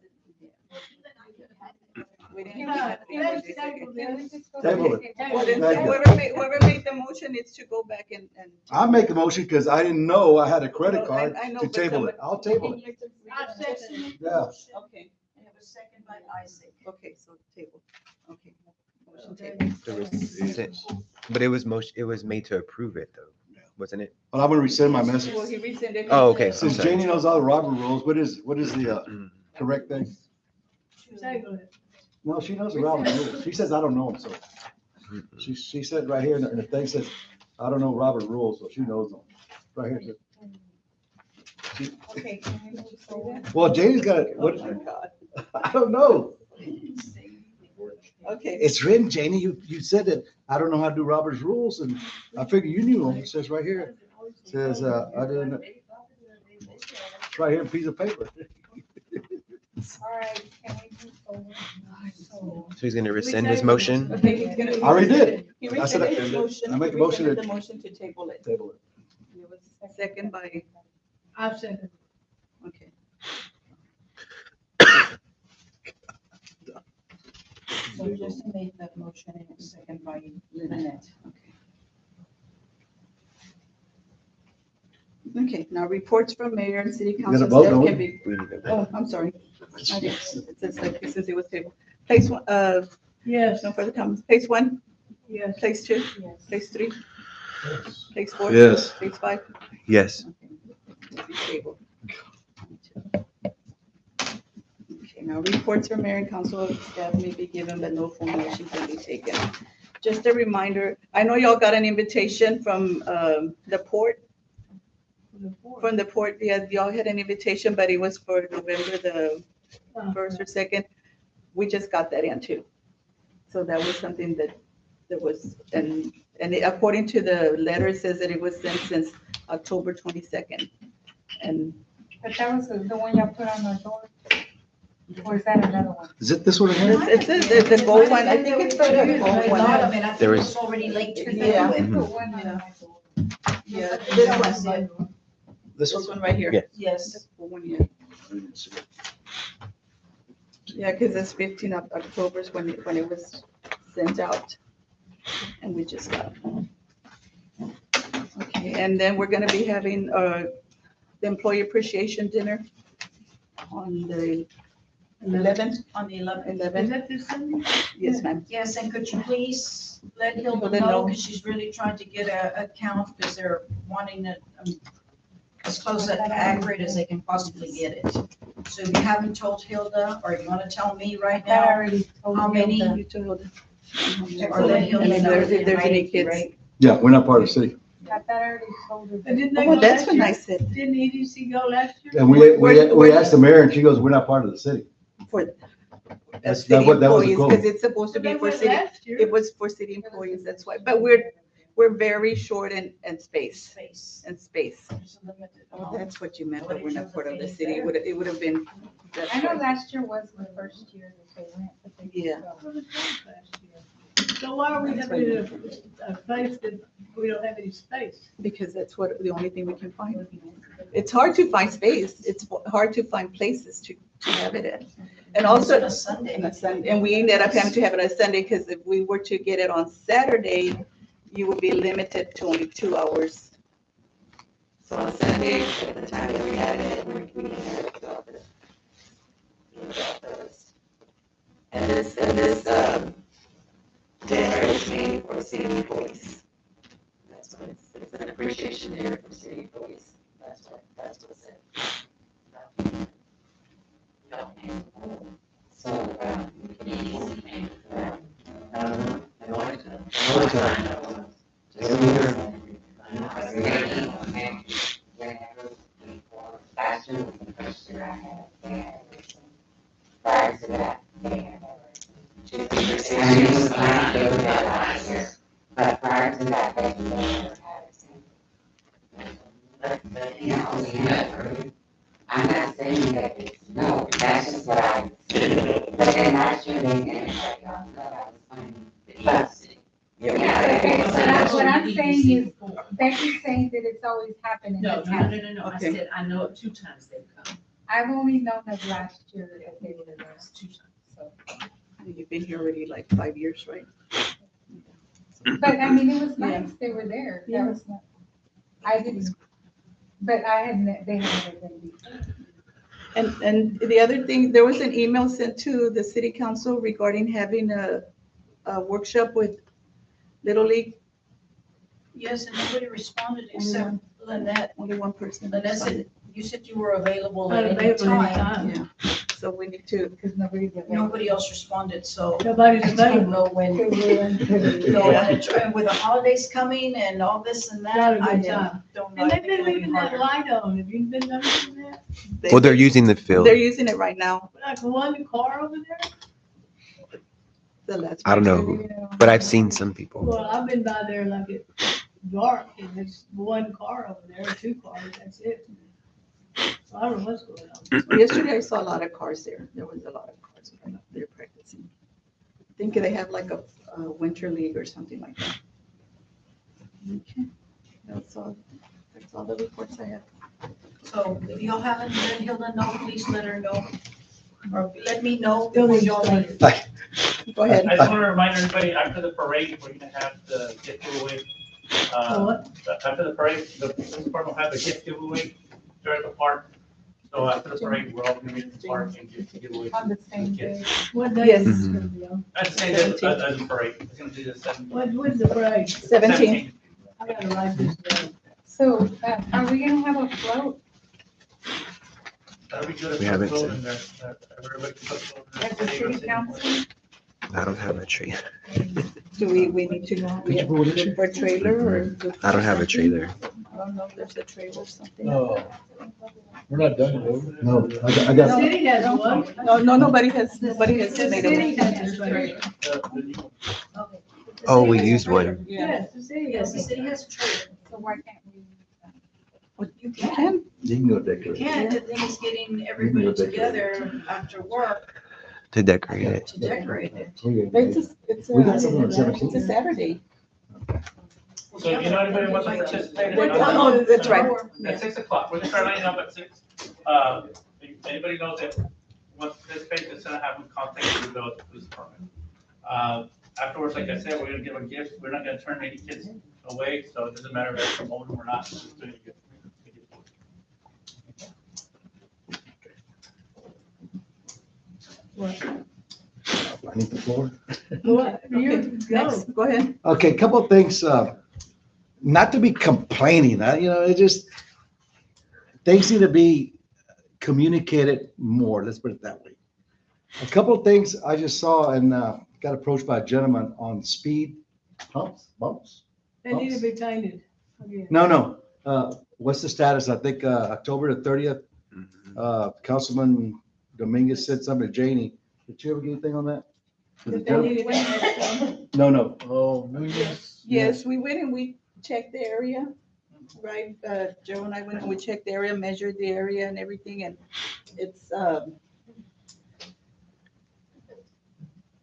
We didn't
Yeah,
have it.
yeah,
Just a second.
Can we just go
Table
back?
Well, then,
Thank you.
whoever made the motion is to go back and.
I make a motion because I didn't know I had a credit
No,
card
I know,
to
but
table it.
somebody-
I'll table it.
I second it.
Yeah.
Okay,
And it was seconded by Isaac.
okay, so table, okay. Motion
Okay.
table.
There was- But it was made to approve it though, wasn't it?
Well, I'm gonna resend my message.
Well, he rescinded.
Oh, okay.
his,
Since
sorry.
Janie knows all the Robert rules, what is the
Mm.
correct thing?
Table it.
No, she knows the Robert rules. She says, I don't know them, so. She said right here, and the thing says, I don't know Robert rules, so she knows them. Right here.
Okay, can we move forward?
Well, Janie's got it.
Oh,
What,
my God.
I don't know.
Okay,
It's written, Janie. You said that I don't know how to do Robert's rules, and I figured you knew them. It says right here. It says, I didn't, it's right here, a piece of paper.
All right, can we move forward? So,
So he's gonna rescind his motion?
okay, he's gonna.
I already did.
He
I said
rescinded his
I-
motion.
I make
he
a motion
rescinded
to-
The motion to table it.
Table it.
It was second by,
I second.
okay.
So just made that motion and it's second by Lynette.
Okay, now reports from mayor and city
gotta
council
vote,
staff
don't
can
we?
be,
We need to vote.
oh, I'm sorry. I didn't, it says like, since it was tabled. Place one,
Yes,
no further comments. Place one,
yes.
place two,
yes.
place three, place four.
Yes.
Place five.
Yes.
Okay, table. Okay, now reports from mayor and council staff may be given, but no formal action can be taken. Just a reminder, I know y'all got an invitation from the port. From the port, yeah, y'all had an invitation, but it was for November the first or second. We just got that in too. So that was something that was, and according to the letter, it says that it was sent since October 22nd. And
But that was the one y'all put on the door? Or is that another one?
Is it this one again?
It's the gold one, I think it's for the gold one.
There was-
already late to
Yeah.
I
Mhm.
put one on my door.
Yeah, this one,
This
this one right here.
Yeah.
Yes. The gold one, yeah. Yeah, because it's 15 of October is when it was sent out. And we just got it. Okay, and then we're gonna be having the employee appreciation dinner on the 11th.
On the 11th.
11th.
Is that this Sunday?
Yes, ma'am.
Yes, and could you please let Hilda
Hilda
know,
know.
because she's really trying to get a count, because they're wanting it as close and accurate as they can possibly get it. So if you haven't told Hilda, or you want to tell me right
I
now,
already told
how many?
Hilda.
You told her.
Or let Hilda
And if
know
there's
in
any
writing,
kids.
right?
Yeah, we're not part of the city.
I thought I already told her.
But didn't they
Oh,
go
that's
last
what
year?
I said.
Didn't EDC go last year?
And we asked the mayor and she goes, we're not part of the city.
For
That's-
city
that was the
employees,
quote.
because it's supposed to
But
be
they
for
went
city,
last year.
it was for city employees, that's why. But we're very short in space,
Space.
and space.
There's a limited
Oh,
amount.
that's what you meant, but we're not part of the city. It would have been. that's
I know
why.
last year was the first year that they went, but they.
Yeah.
What was that last year? So why are we
That's
having a place that we don't have any space?
Because that's what, the only thing we can find. It's hard to find space. It's hard to find places to have it in. And also,
On a Sunday.
on a Sunday, and we ended up having to have it on a Sunday, because if we were to get it on Saturday, you would be limited to only 2 hours. So on Sunday, at the time that we had it, we had it to And this dinner is made for city employees. That's what it's an appreciation dinner for city employees. That's what it said. So,
But prior to that, they never had it. But, you know, I'm not saying that it's no, that's just what I see. But then last year, they didn't have it on, so that was funny. But, yeah.
What I'm saying is, Becky's saying that it's always happened. and
No,
it's
no, no,
happened.
no, no, I
Okay.
said, I know of 2 times they've come,
I've only known of last year that they were there,
it's 2 times.
so.
You've been here already like 5 years, right?
But I mean, it was
Yeah.
nice, they were there,
Yeah.
that was not, I didn't, but I hadn't, they had never been before.
And the other thing, there was an email sent to the city council regarding having a workshop with Little League.
Yes, and nobody responded except Lynette.
Only one person.
Lynette said, you said you were available at
Not
any
available
time.
anytime.
Yeah, so we need to,
Because nobody's available.
Nobody else responded, so
Nobody's
I don't
available.
know when. No, and with the holidays coming and all this and
Not
that,
a
I
good time.
don't know.
And
I
they've
think
been
it'll be
leaving that
harder.
light on. Have you been noticing that?
Well, they're using the field.
they're using it right now.
Like one car over there?
The last.
I don't know who, but I've seen some people.
Well, I've been by there like it's dark and there's one car over there, or 2 cars, that's it. So I don't know what's going on.
Yesterday I saw a lot of cars there. There was a lot of cars there practicing. I think they have like a winter league or something like that. Okay, that's all the reports I have.
So if y'all haven't let Hilda know, please let her know. Or let me know
Still
before
need
y'all
to
leave.
Go ahead.
I just want to remind everybody, after the parade, we're gonna have the gift giveaway.
what?
After the parade, the police department will have a gift giveaway during the park. So after the parade, we're all gonna be in the park and give away.
On the same day.
What day
Yes.
is this gonna be on?
I'd say that, as the parade, it's gonna be the 17th.
When's the parade?
17.
I gotta write this down.
So, are we gonna have a float
That'll be good if
We
it's
haven't
floating
seen.
there. Everybody can put float in
at the
there.
city council?
I don't have a tree.
Do we need to go
Did you put it in?
look for a trailer or?
I don't have a trailer.
I don't know if there's a trailer or something.
No, we're not done yet. are we?
No, I
The
got,
city has one.
No, nobody has
The
made
city
a.
has a trailer.
The new one.
Okay. The
Oh,
city
we
has a
used
trailer.
one.
Yes, the city
Yes,
has
the
a
city has a trailer.
So why can't we?
You can.
You can go
You
decorate.
can't, the thing is getting everybody together after work
To decorate it.
to decorate it.
It's
We got something on
a
17th.
Saturday.
So if you know anybody wants to participate in
Oh, that's right.
At 6 o'clock, we're gonna start lining up at 6. If anybody knows that wants to participate, just gonna have them contact the police department. Afterwards, like I said, we're gonna give them gifts. We're not gonna turn any kids away, so it doesn't matter if they're promoting them or not. We're just gonna give
I need the floor.
What?
Okay, next, go ahead.
Okay, a couple of things, not to be complaining, it just, things need to be communicated more, let's put it that way. A couple of things I just saw and got approached by a gentleman on speed bumps.
They need to be painted. again.
No. What's the status? I think October the 30th, Councilman Dominguez said something to Janie. Did you ever get anything on that?
If they need to be painted.
No.
Oh, New Year's.
Yes, we went and we checked the area, right? Joe and I went and we checked the area, measured the area and everything, and it's,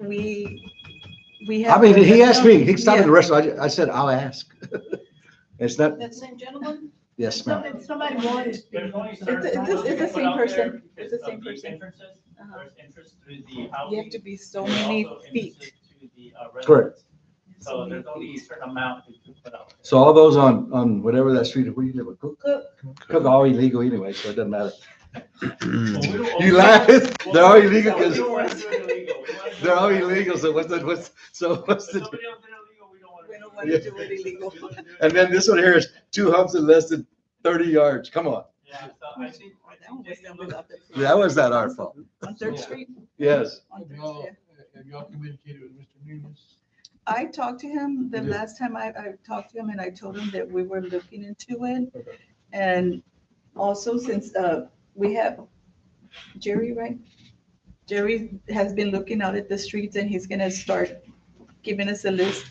we have.
I mean, he asked me, he stopped at the restaurant. I said, I'll ask. It's not,
That same gentleman?
yes, ma'am.
Somebody wanted.
There's only
It's
certain
the- it's the-
times we
it's the
put
same
out there
person.
because
It's the same
of
person.
Entrances,
Uh-huh.
there's entrance to the
You
housing.
have to be so
there's
many
also
feet.
entrances to the, residents.
Correct.
So there's only a certain amount you can put out there.
So all those on whatever that street, where you live, Cook are all illegal anyway, so it doesn't matter. You laugh, they're all illegal because they're all illegal, so what's the
We don't want to do it illegal.
and then this one here is 2 humps in less than 30 yards, come on.
Yeah, so I think.
That was not our fault.
On Third Street?
Yes.
On Third
Have
Street.
y'all communicated with Mr. Nunez?
I talked to him the
Yeah.
last time I talked to him and I told him that we were looking into it.
Okay.
And also since we have Jerry, right? Jerry has been looking out at the streets and he's gonna start giving us a list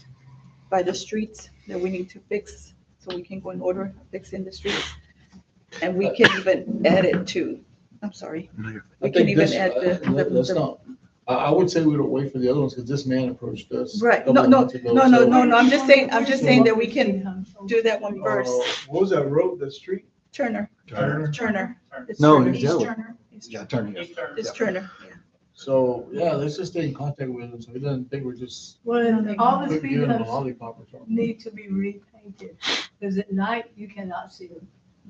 by the streets that we need to fix, so we can go in order fixing the streets. And we can even add it to, I'm sorry,
I
we can
think
even
this-
add
let's
the.
not, I would say we don't wait for the other ones, because this man approached us. a
Right,
couple
no,
of
no,
months ago,
no, no,
so-
no, I'm just saying that we can do that one first.
What was that road, that street?
Turner.
Turner?
It's
No,
Turner.
it's the other one.
Turner.
Yeah, turn it.
East Turner.
It's Turner, yeah.
So, yeah, let's just stay in contact with him, so he doesn't think we're just
When all the speed
giving him a
humps
lollipop or something.
need to be repainted, because at night you cannot see them.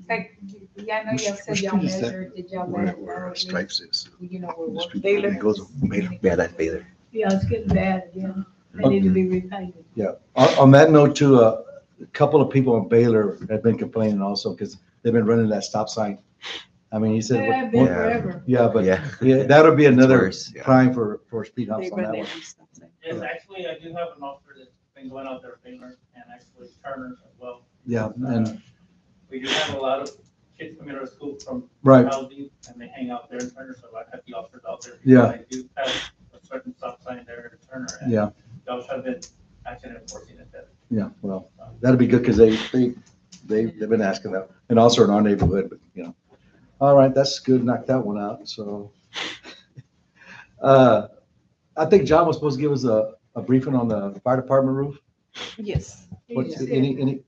Like, yeah, I know y'all said y'all measured, did y'all let them know?
is.
You know, we're working.
Baylor.
It goes Baylor.
Yeah, that's Baylor.
Yeah, it's getting bad again. They need to be repainted.
Yeah, on that note too, a couple of people in Baylor have been complaining also because they've been running that stop sign. I mean, he
They
said,
have been
Yeah.
forever.
yeah, but
Yeah.
yeah, that'll be another
worse, yeah.
crime for speed
They
humps on
run
that
there
one.
and stop sign.
Yes, actually, I do have an officer that's been going out there, Baylor, and actually Turner as well.
Yeah, and,
We do have a lot of kids coming out of school from
right,
housing, and they hang out there in Turner, so I have the officers out there.
Yeah.
I do have a certain stop sign there in Turner, and
yeah,
y'all have been actually enforcing it there.
yeah, well, that'd be good because they've been asking that, and also in our neighborhood, but, you know. All right, that's good, knocked that one out, so. I think John was supposed to give us a briefing on the fire department roof.
Yes,
What's,
Yeah.
any,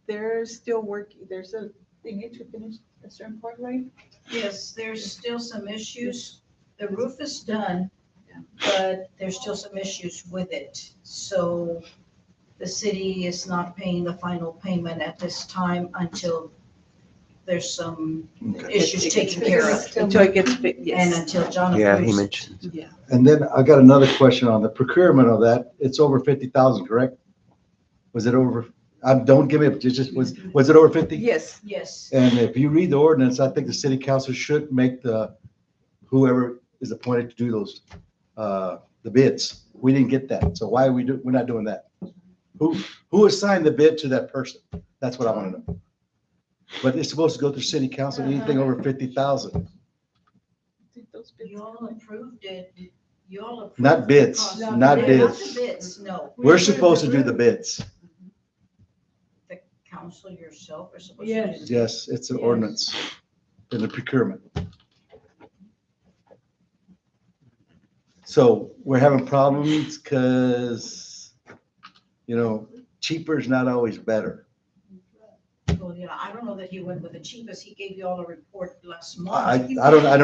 they're still working, there's a thing to finish a certain part, right?
Yes, there's still some issues. The roof is done, but there's still some issues with it. So the city is not paying the final payment at this time until there's some
okay.
issues taken care of.
Until it gets fixed,
And
yes.
until John
Yeah, he
approves.
mentioned.
Yeah.
And then I got another question on the procurement of that. It's over 50,000, correct? Was it over, don't give me, was it over 50?
Yes,
Yes,
And if you read the ordinance, I think the city council should make whoever is appointed to do those, the bids. We didn't get that. So why we're not doing that? Who assigned the bid to that person? That's what I want to know. But it's supposed to go through city council, anything over 50,000,
you all approved it. You all approved.
not
the
bids,
cost.
not
Not the
bids.
bids, no.
We're supposed to do the bids.
The council yourself are supposed to do
Yes.
this?
Yes, it's an
Yes.
ordinance in the procurement. So we're having problems because, cheaper is not always better.
Well, yeah, I don't know that he went with the cheapest. He gave you all a report last month.
I don't know, I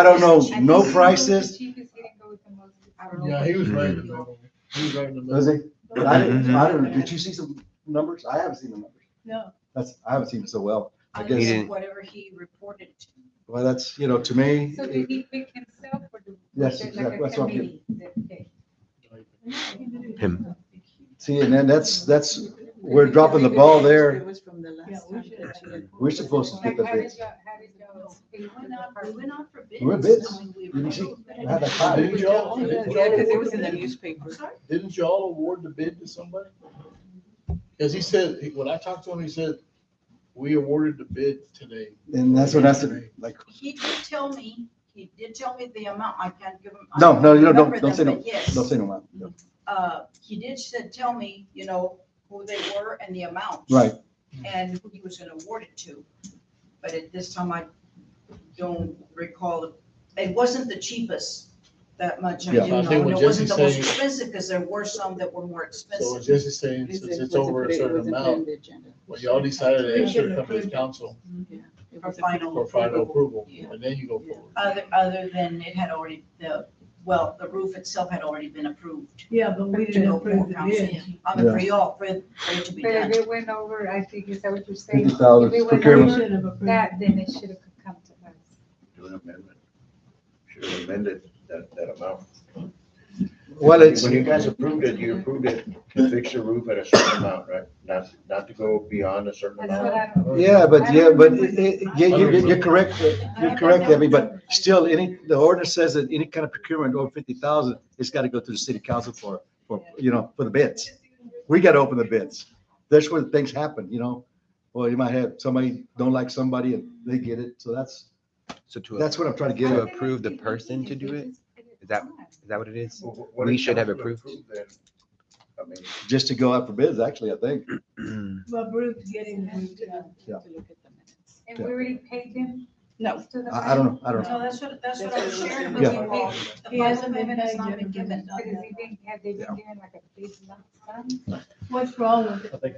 don't know, no prices.
The cheapest, he didn't go with the most.
I don't know.
Yeah, he was right in the middle. He was right in the middle.
Was he? But I don't, did you see some numbers? I haven't seen the numbers.
No.
I haven't seen it so well. I
I
guess,
He
guess
didn't-
whatever he reported.
well, that's, to me,
So did he pick himself or do?
Yes,
was it
exactly.
like a
That's what I'm
committee that picked?
Him.
see, and then that's, we're dropping the ball there.
Yeah, we should.
We're supposed to get the
Like, how did
bids.
y'all pick
We went out for bids.
We're bids.
I mean, we
You see,
approved it.
I had that five.
Didn't y'all
in the
newspaper.
Sorry?
Didn't y'all award the bid to somebody? Because he said, when I talked to him, he said, we awarded the bid today.
And that's what I said, like,
He did tell me the amount. I can't give him. I
no, no,
remember
don't say
them,
no,
but yes.
don't say no, ma'am.
He did tell me, who they were and the amount.
Right.
And who he was gonna award it to. But at this time, I don't recall. It wasn't the cheapest that much. I
Yeah.
do
I
know.
think
And
what
it wasn't the
Jesse's
most
saying-
expensive because there were some that were more
So
expensive.
Jesse's saying, since it's over a certain amount, when y'all decided it should come to the council
For final
for final approval,
Yeah.
and then you go forward.
Other than it had already, the roof itself had already been approved.
Yeah, but we
To
didn't
go
approve the
for council.
bid.
I mean, for y'all, for it to be
But
done.
if it went over, I think, is that what you're saying?
50,000
If it went
procurement.
over
Should have approved.
that, then it should have come to us.
Do an amendment. Should have amended that amount.
Well, it's,
When you guys approved it, you approved it to fix the roof at a certain amount, right? Not to go beyond a certain
That's what
amount.
I don't.
yeah, but
I don't
you're correct, Debbie, but still, the ordinance says that any kind of procurement over 50,000, it's got to go through the city council for the bids. We got to open the bids. That's where things happen, Well, you might have somebody don't like somebody and they get it, so that's what I'm trying to get
To
at.
approve the person to do it? Is that what it is?
Well, what
We
if
should have
council
approved.
then? I mean,
Just to go out for bids, actually, I think.
But Bruce getting the roof done.
Yeah.
And we already paid them?
No.
To the
I don't know,
No, that's what I was sharing with
Yeah.
you all. The
He
final
hasn't been
payment has
paid
not
yet
been
because
given.
it's not
Because
done.
he didn't, had they been given like a big lump sum?
What's wrong with it?
I think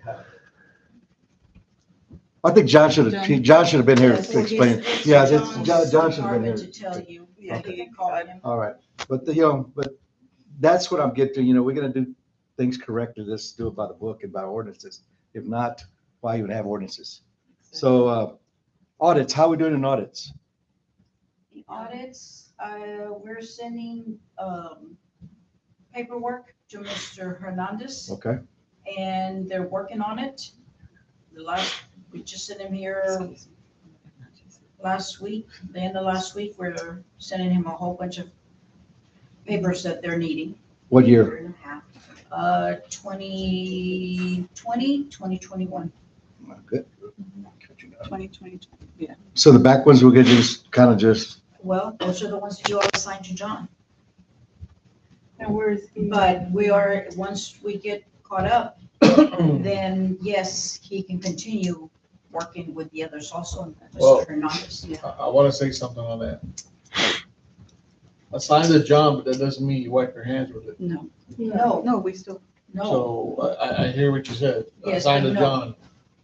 I think John should have been here to explain.
It's
Yeah,
John's
John should have been
department
here.
To tell you.
Yeah,
You
he
can call him.
All right, but but that's what I'm getting to, we're gonna do things correctly, let's do it by the book and by ordinances. If not, why even have ordinances? So, audits, how are we doing in audits?
The audits, we're sending, paperwork to Mr. Hernandez.
Okay,
And they're working on it. We just sent him here last week, the end of last week, we're sending him a whole bunch of papers that they're needing.
what year?
2020, 2021.
Good.
2020, yeah.
So the back ones, we're gonna just kind of just,
Well, those are the ones that you all assigned to John.
And where is he?
But once we get caught up, then yes, he can continue working with the others also,
Well,
Mr. Hernandez. Yeah.
I want to say something on that. Assigned to John, but that doesn't mean you wipe your hands with it.
No,
No,
no, we still,
no,
So I hear what you said,
Yes,
assigned to
I know.
John.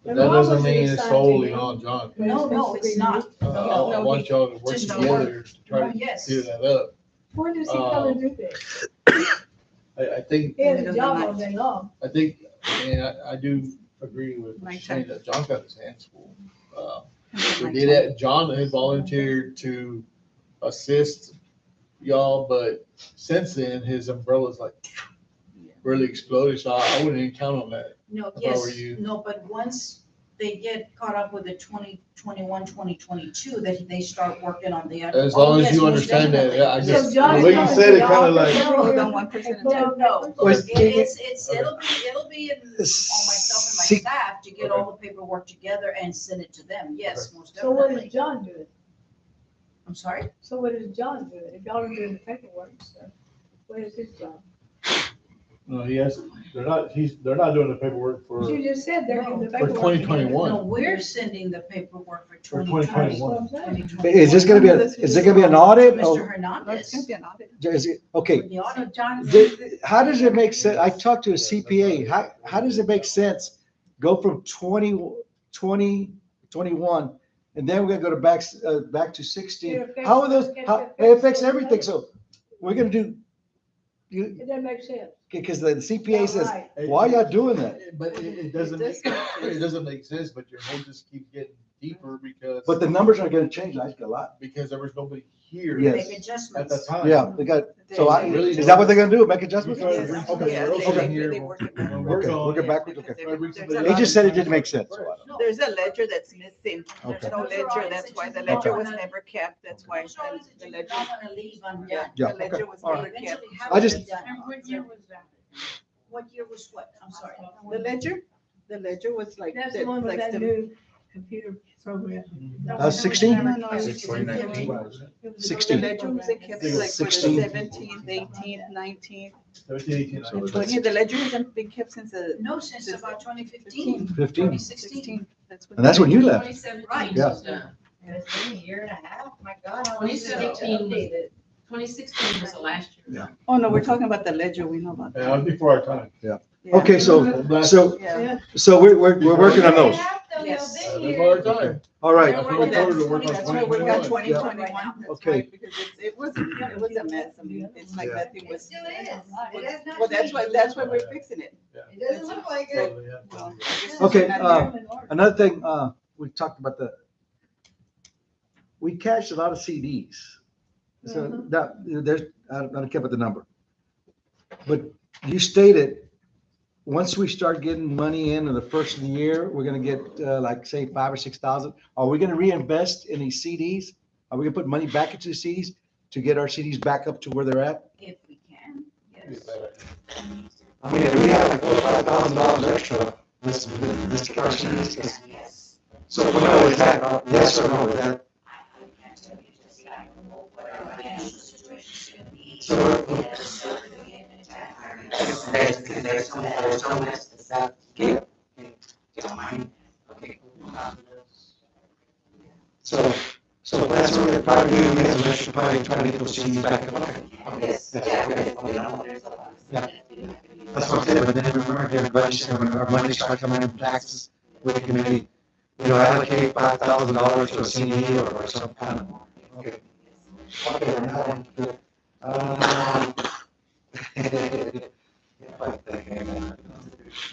But
And
that
why
doesn't
was it
mean it's
assigned to
solely
you?
on John.
no, it's not.
I want y'all to work
Just
together to try
Oh,
to
yes.
clear that up.
Where does he come and do this?
I think,
He has a job all day long.
and I do agree with
Nighttime.
saying that John's got his hands full. We did that, John had volunteered to assist y'all, but since then, his umbrella's like really exploded, so I wouldn't even count on that.
No,
If I
yes,
were you.
no, but once they get caught up with the 2021, 2022, that they start working on the.
As
Oh,
long as
yes,
you
most
understand that,
definitely.
I
So
just, the
John's
way you
coming
said
to
it, kind of
the
like,
office
No,
over
done
here
one person
and
at a
put
time.
out
No,
papers?
it'll be on myself and my
See-
staff to get all the paperwork together and send it to them, yes, most
So what
definitely.
is John doing?
I'm sorry?
So what is John doing? If y'all are doing the paperwork, so what is his job?
No, they're not doing the paperwork for
She just said they're in the
For
paperwork.
2021.
No, we're sending the paperwork for
For
2021.
2021.
Is this gonna be, is it gonna be an audit?
Mr.
or
No, it's
Hernandez.
gonna be an audit.
is it, okay,
The audit, John.
how does it make sense? I talked to a CPA. How does it make sense? Go from 20, 21, and then we're gonna go back to 16. How are those, it affects everything. So we're gonna do,
It doesn't make sense.
because the CPA says,
Right.
why y'all doing that?
But it doesn't make sense, but your hole just keeps getting deeper because.
But the numbers are gonna change, like a lot.
Because there was nobody here.
Yes.
Make
At
adjustments.
the time.
Yeah, they got, so
Really?
is that what they're gonna do? Make adjustments?
Yes. Okay,
Yeah,
okay,
they
here.
work it
When
back.
we're
Okay,
gone,
work it backwards,
Because
okay.
there's a
He
lot
just
of-
said it didn't make sense.
There's a ledger that's missing.
Okay.
There's no ledger, that's why the ledger was never kept, that's why
Those are
the
the
ledger,
not gonna leave undone.
Yeah,
the ledger
okay.
was
All
never
right.
kept.
Eventually have
I
to
just-
be done.
And what year was that?
What year was what? I'm sorry.
The ledger was like.
That's the one with that
the-
new computer program.
That's 16?
No, no,
It
it's
was
2019.
the
16.
The ledger wasn't kept like for the
16.
17th, 18th, 19th,
17, 18,
So
and
20.
20. The ledger hasn't been kept since the
No, since about 2015,
15.
2016.
And that's when you left.
2017
Right.
Yeah.
was done.
And it's been a year and a half, my God. how long has it been
2017 was-
updated?
2016 was the last year.
Yeah.
Oh, no, we're talking about the ledger, we know about
Yeah,
that.
that was before our time.
Yeah.
Okay, so
Yeah.
we're working on those.
Yes.
Before our time.
All right.
That's what we told her to work on
That's why we got
2021.
2021. That's
Okay.
why, because it was a mess. I mean, it's like
Yeah.
nothing
It
was.
still is. It has not
Well, that's why we're fixing it.
It doesn't look like it.
So, yeah.
Well, I guess it's
Okay,
not there.
Another thing, we talked about we cashed a lot of CDs. So that, there's, I don't care about the number. But you stated, once we start getting money in the first of the year, we're gonna get, like, say, 5,000 or 6,000. Are we gonna reinvest in these CDs? Are we gonna put money back into the CDs to get our CDs back up to where they're at?
If we can, yes.
I mean, if we have like $5,000 extra, this car CDs.
Yes.
So we know, is that, yes or no, is that?
I can't tell you just, I don't know what our financial situation's gonna be.
So- There's some that's the stuff, get, don't mind, okay. So that's what they're probably doing, is we should probably try to get those CDs back up.
Yes.
Yeah. That's what I'm saying, but then remember, everybody said when our money starts coming in from taxes, we can maybe, allocate $5,000 to a CD or some kind of. Okay. Okay, then that one, good.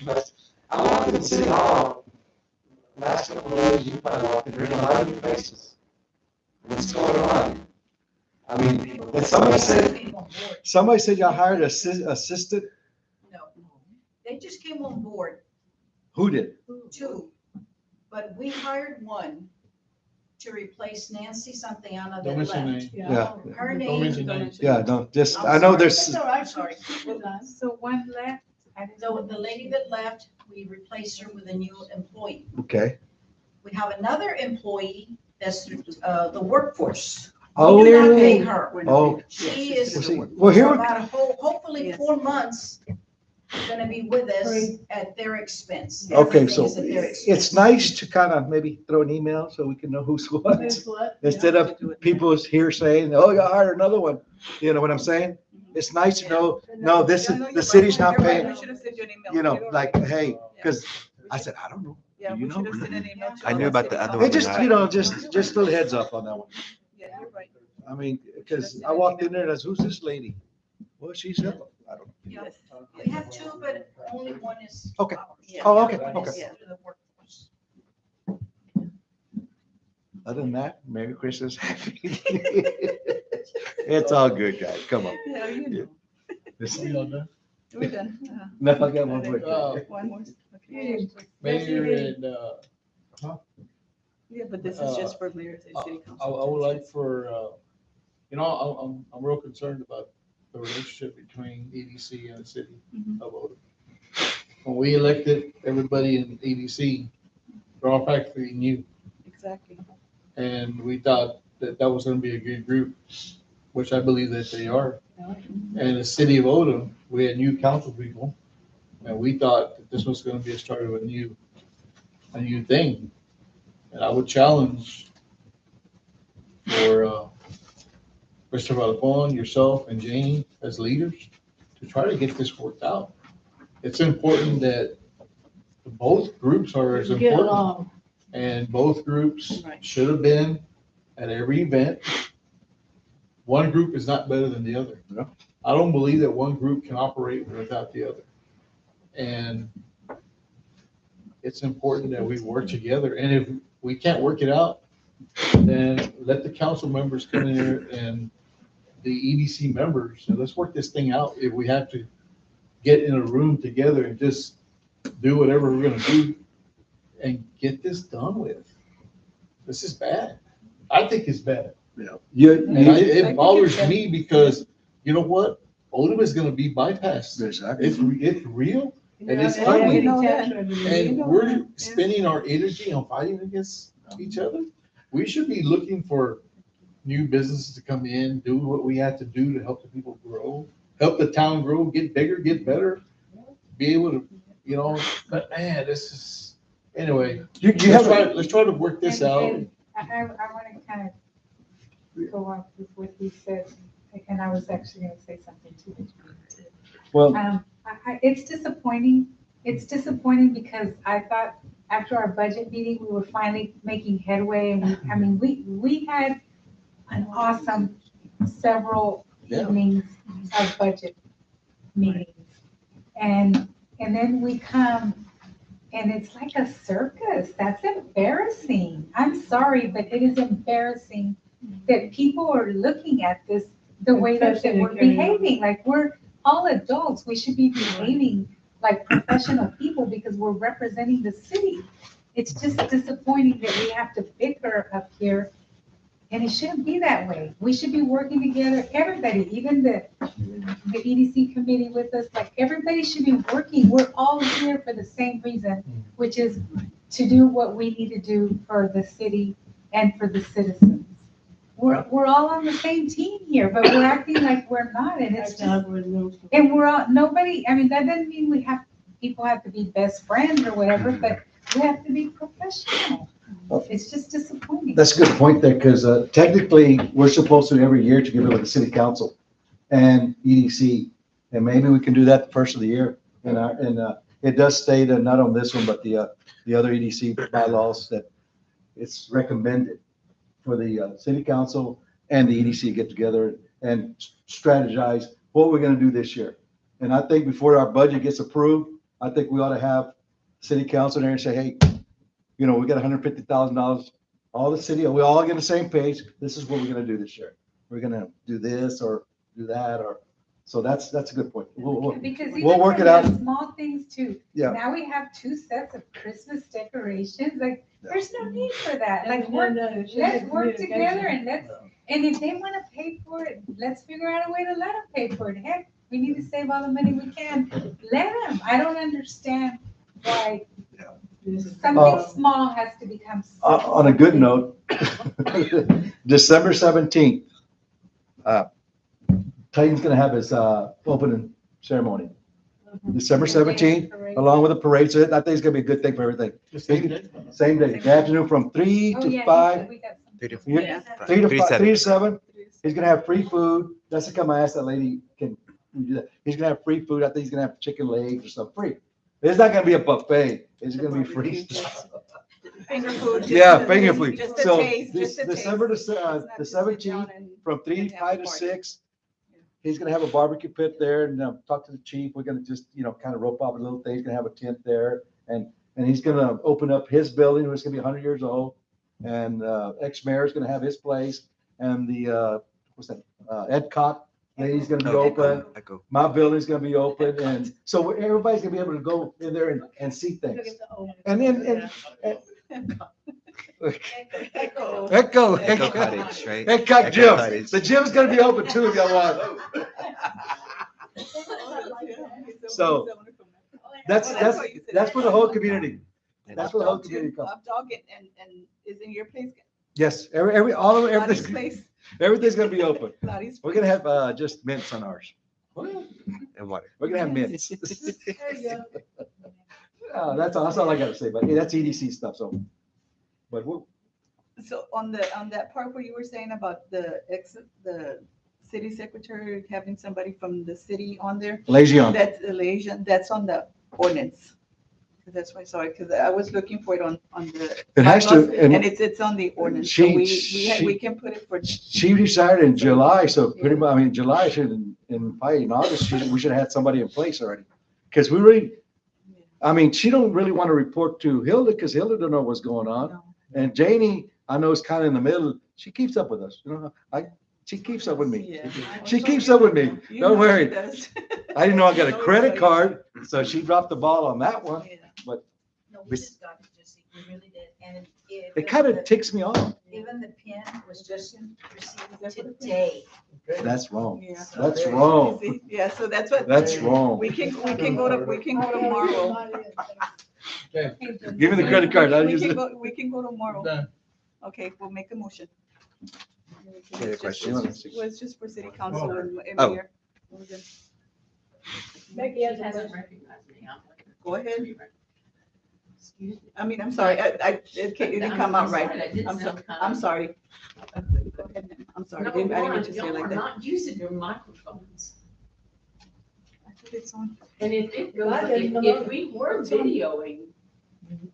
But I walked in City Hall, last couple of days, you probably walked in, there's a lot of new faces. What's going on? I mean, and
Somebody said y'all hired assistant.
No, they just came on board,
Who did?
two, but we hired one to replace Nancy Santillana
Don't
that
mention
left.
names.
Yeah.
Her
Don't
name,
mention names.
Yeah, no, just,
I'm
I know
sorry.
there's,
That's all right.
I'm sorry.
So one left? I didn't know.
the lady that left, we replaced her with a new employee.
okay.
We have another employee that's the workforce.
Oh.
We do not pay her.
Oh.
She is
Well, see,
for
well, here,
about hopefully
Yes.
4 months, gonna be with us
Great.
at their expense.
okay,
Everything
so
is at their expense.
it's nice to kind of maybe throw an email so we can know who's what.
That's what.
Instead of people's here saying, oh, you hired another one. You know what I'm saying? It's nice to know, no, this is, the city's not paying,
We should have sent you an email.
you know,
You're
like,
right.
hey, because I said, I don't know.
Yeah,
you
we should
know?
have sent an email. to
I knew
all
about
city
the other
council.
one,
It just, you know, just a little heads up on that one.
Yeah, you're right.
I mean, because I walked in there and I was, who's this lady? Well, she's, I don't know.
Yeah.
Yes.
We have two, but only one is.
Okay.
ours.
Yeah.
Oh, okay,
The other one is
okay.
through the workforce.
Other than that, Merry Christmas. It's all good, guys. Come on.
Yeah, you know.
This-
We all done?
We're done.
No, I got one more.
One more. Okay.
Mayor and,
Yeah, but this is just for mayors and city
I
council.
would like for, I'm real concerned about the relationship between EDC and the city
Mhm.
of Odom. When we elected everybody in EDC, they're all practically new,
Exactly.
and we thought that that was gonna be a good group. which I believe that they are. And the city of Odom, we had new council people, and we thought that this was gonna be a start of a new thing. And I would challenge for, Mr. Valpon, yourself and Jane as leaders to try to get this worked out. It's important that both groups are as
Get
important,
along.
and both groups
Right.
should have been at every event. One group is not better than the other.
No.
I don't believe that one group can operate without the other. And it's important that we work together. And if we can't work it out, then let the council members come in there and the EDC members, and let's work this thing out. If we have to get in a room together and just do whatever we're gonna do and get this done with. This is bad. I think it's bad.
Yeah.
And it bothers me because, you know what? Odom is gonna be bypassed.
Exactly.
It's real, and it's
Yeah,
ugly.
we know that. We
And
know
we're
that.
spending our energy on fighting against each other. We should be looking for new businesses to come in, do what we have to do to help the people grow, help the town grow, get bigger, get better, be able to, you know, but man, this is, anyway. Let's try to work this out.
And I want to kind of go off with what he said, and I was actually going to say something too.
Well,
It's disappointing. It's disappointing because I thought after our budget meeting, we were finally making headway, and we had an awesome several evenings of budget meetings. And then we come and it's like a circus. That's embarrassing. I'm sorry, but it is embarrassing that people are looking at this the way that we're behaving. Like, we're all adults. We should be behaving like professional people because we're representing the city. It's just disappointing that we have to bicker up here. And it shouldn't be that way. We should be working together, everybody, even the EDC committee with us, like, everybody should be working. We're all here for the same reason, which is to do what we need to do for the city and for the citizens. We're all on the same team here, but we're acting like we're not, and it's just, and we're all, nobody, I mean, that doesn't mean people have to be best friends or whatever, but we have to be professional. It's just disappointing.
that's a good point there, because technically, we're supposed to every year to give it to the city council and EDC, and maybe we can do that the first of the year. And it does state, not on this one, but the other EDC bylaws, that it's recommended for the city council and the EDC to get together and strategize what we're gonna do this year. And I think before our budget gets approved, I think we ought to have city council there and say, hey, you know, we got $150,000, all the city, we all get on the same page. This is what we're gonna do this year. We're gonna do this or do that, or, so that's a good point.
Because
We'll
even
work
from
it out.
the small things too.
Yeah.
Now we have 2 sets of Christmas decorations. Like, there's no need for that. Like,
No,
let's work together and if they want to pay for it, let's figure out a way to let them pay for it. Heck, we need to save all the money we can. Let them. I don't understand why something small has to become.
On a good note, December 17th, Clayton's gonna have his opening ceremony. December 17th, along with a parade. So I think it's gonna be a good thing for everything. Same day, the afternoon from 3 to 5.
3 to
Yeah,
5.
3 to
3 to
5,
7.
3 to 7. He's gonna have free food. That's the come I asked that lady, can we do that? He's gonna have free food. I think he's gonna have chicken legs or something free. It's not gonna be a buffet. It's gonna be free stuff.
Finger food.
Yeah, finger food.
Just a
So
taste,
this
just a
December
taste.
the 17th, from 3 to 5 to 6, he's gonna have a barbecue pit there and talk to the chief. We're gonna just, kind of rope off a little thing. He's gonna have a tent there, and he's gonna open up his building, which is gonna be 100 years old. And ex-mayor is gonna have his place, and the Edcott lady's gonna be open. My building's gonna be open, and so everybody's gonna be able to go in there and see things. And then Echo
Cottage, right?
Echo
Echo
Gym.
Cottage.
The gym's gonna be open too if y'all want. So that's for the whole community. That's for the whole community comes.
Hot dog and is in your place.
Yes, all of
Everybody's
everything.
place.
Everything's gonna be open.
Claudia's
We're gonna have, just mints on ours.
And water.
We're gonna have mints.
There you go.
That's all I gotta say, but that's EDC stuff, so. But we'll,
So on that part where you were saying about the city secretary having somebody from the city on there,
Legion,
that's Malaysian, that's on the ordinance. That's why, sorry, because I was looking for it on the.
it has
bylaws,
to,
And
and
it's on the ordinance, so we can put it for.
she retired in July, so pretty much, I mean, July should, probably in August, we should have had somebody in place already. Because we really, I mean, she don't really want to report to Hilda, because Hilda don't know what's going on.
No.
And Janie, I know is kind of in the middle, she keeps up with us, she keeps up with me.
Yeah.
She keeps up with me,
You
don't
know
worry.
she does.
I didn't know I got a credit card, so she dropped the ball on that one.
Yeah.
No, we just got it, Jesse, we really did, and
It kind of ticks me off.
even the pin was just received today.
That's wrong.
Yeah.
That's wrong.
See? Yeah, so that's what.
That's wrong.
We can go tomorrow.
Okay,
Give me the credit card. I'll use it.
We can go tomorrow.
done.
Okay, we'll make a motion.
Any question?
Well, it's just for city council and
Oh.
mayor.
Becky hasn't
recognized me.
Go ahead. I mean, I'm sorry, it didn't come out right. I'm sorry. Go ahead, ma'am. I'm sorry. I didn't mean to say it like that.
Not using your microphones.
I think it's on.
And if it goes,
I didn't know.
if we were videoing,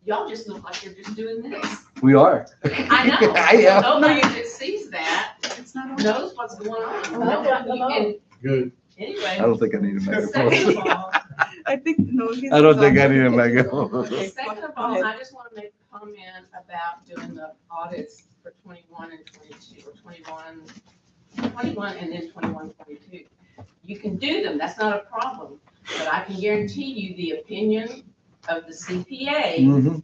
y'all just look like you're just doing this.
We are.
I know.
I know.
Nobody that sees that
It's not on.
knows what's going on.
I got them
Nobody- and
Good.
Anyway.
I don't think I need a
Second
microphone.
of all,
I think, no. he's
I don't think I
on.
need a microphone.
Okay,
second of
go
all,
ahead.
I just want to make a comment about doing the audits for 21 and 22, or 21 and then 21, 22. You can do them, that's not a problem, but I can guarantee you the opinion of the CPA
Mhm.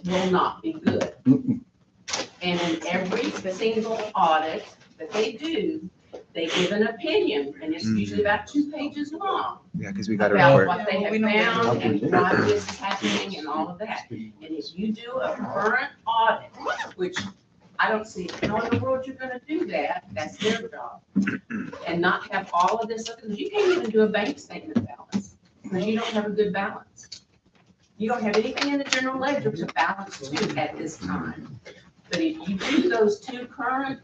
will not be good.
Mm-mm.
And in every single audit that they do, they give an opinion, and it's usually about 2 pages long,
Yeah, because we got a
about
report.
what they have
We know that.
found and why this is happening and all of that. And if you do a current audit, which I don't see how in the world you're gonna do that, that's their job. And not have all of this, because you can't even do a bank statement balance, because you don't have a good balance. You don't have anything in the general ledger to balance to at this time. But if you do those 2 current,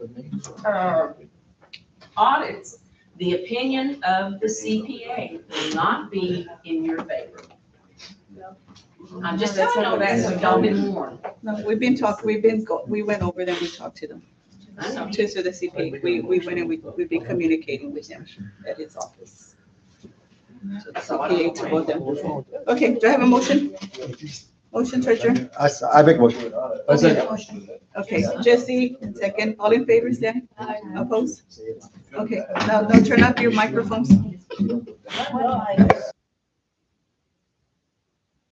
audits, the opinion of the CPA will not be in your favor. I'm just telling you that, so y'all been warned.
No, we went over them, we talked to them.
I know.
To the CPA, we went and we've been communicating with him at his office. So the CPA told them. Okay, do I have a motion? Motion, treasurer?
I make a motion.
I said,
Okay, Jesse, second. All in favor, say aye. Opposed? Okay, now turn up your microphones.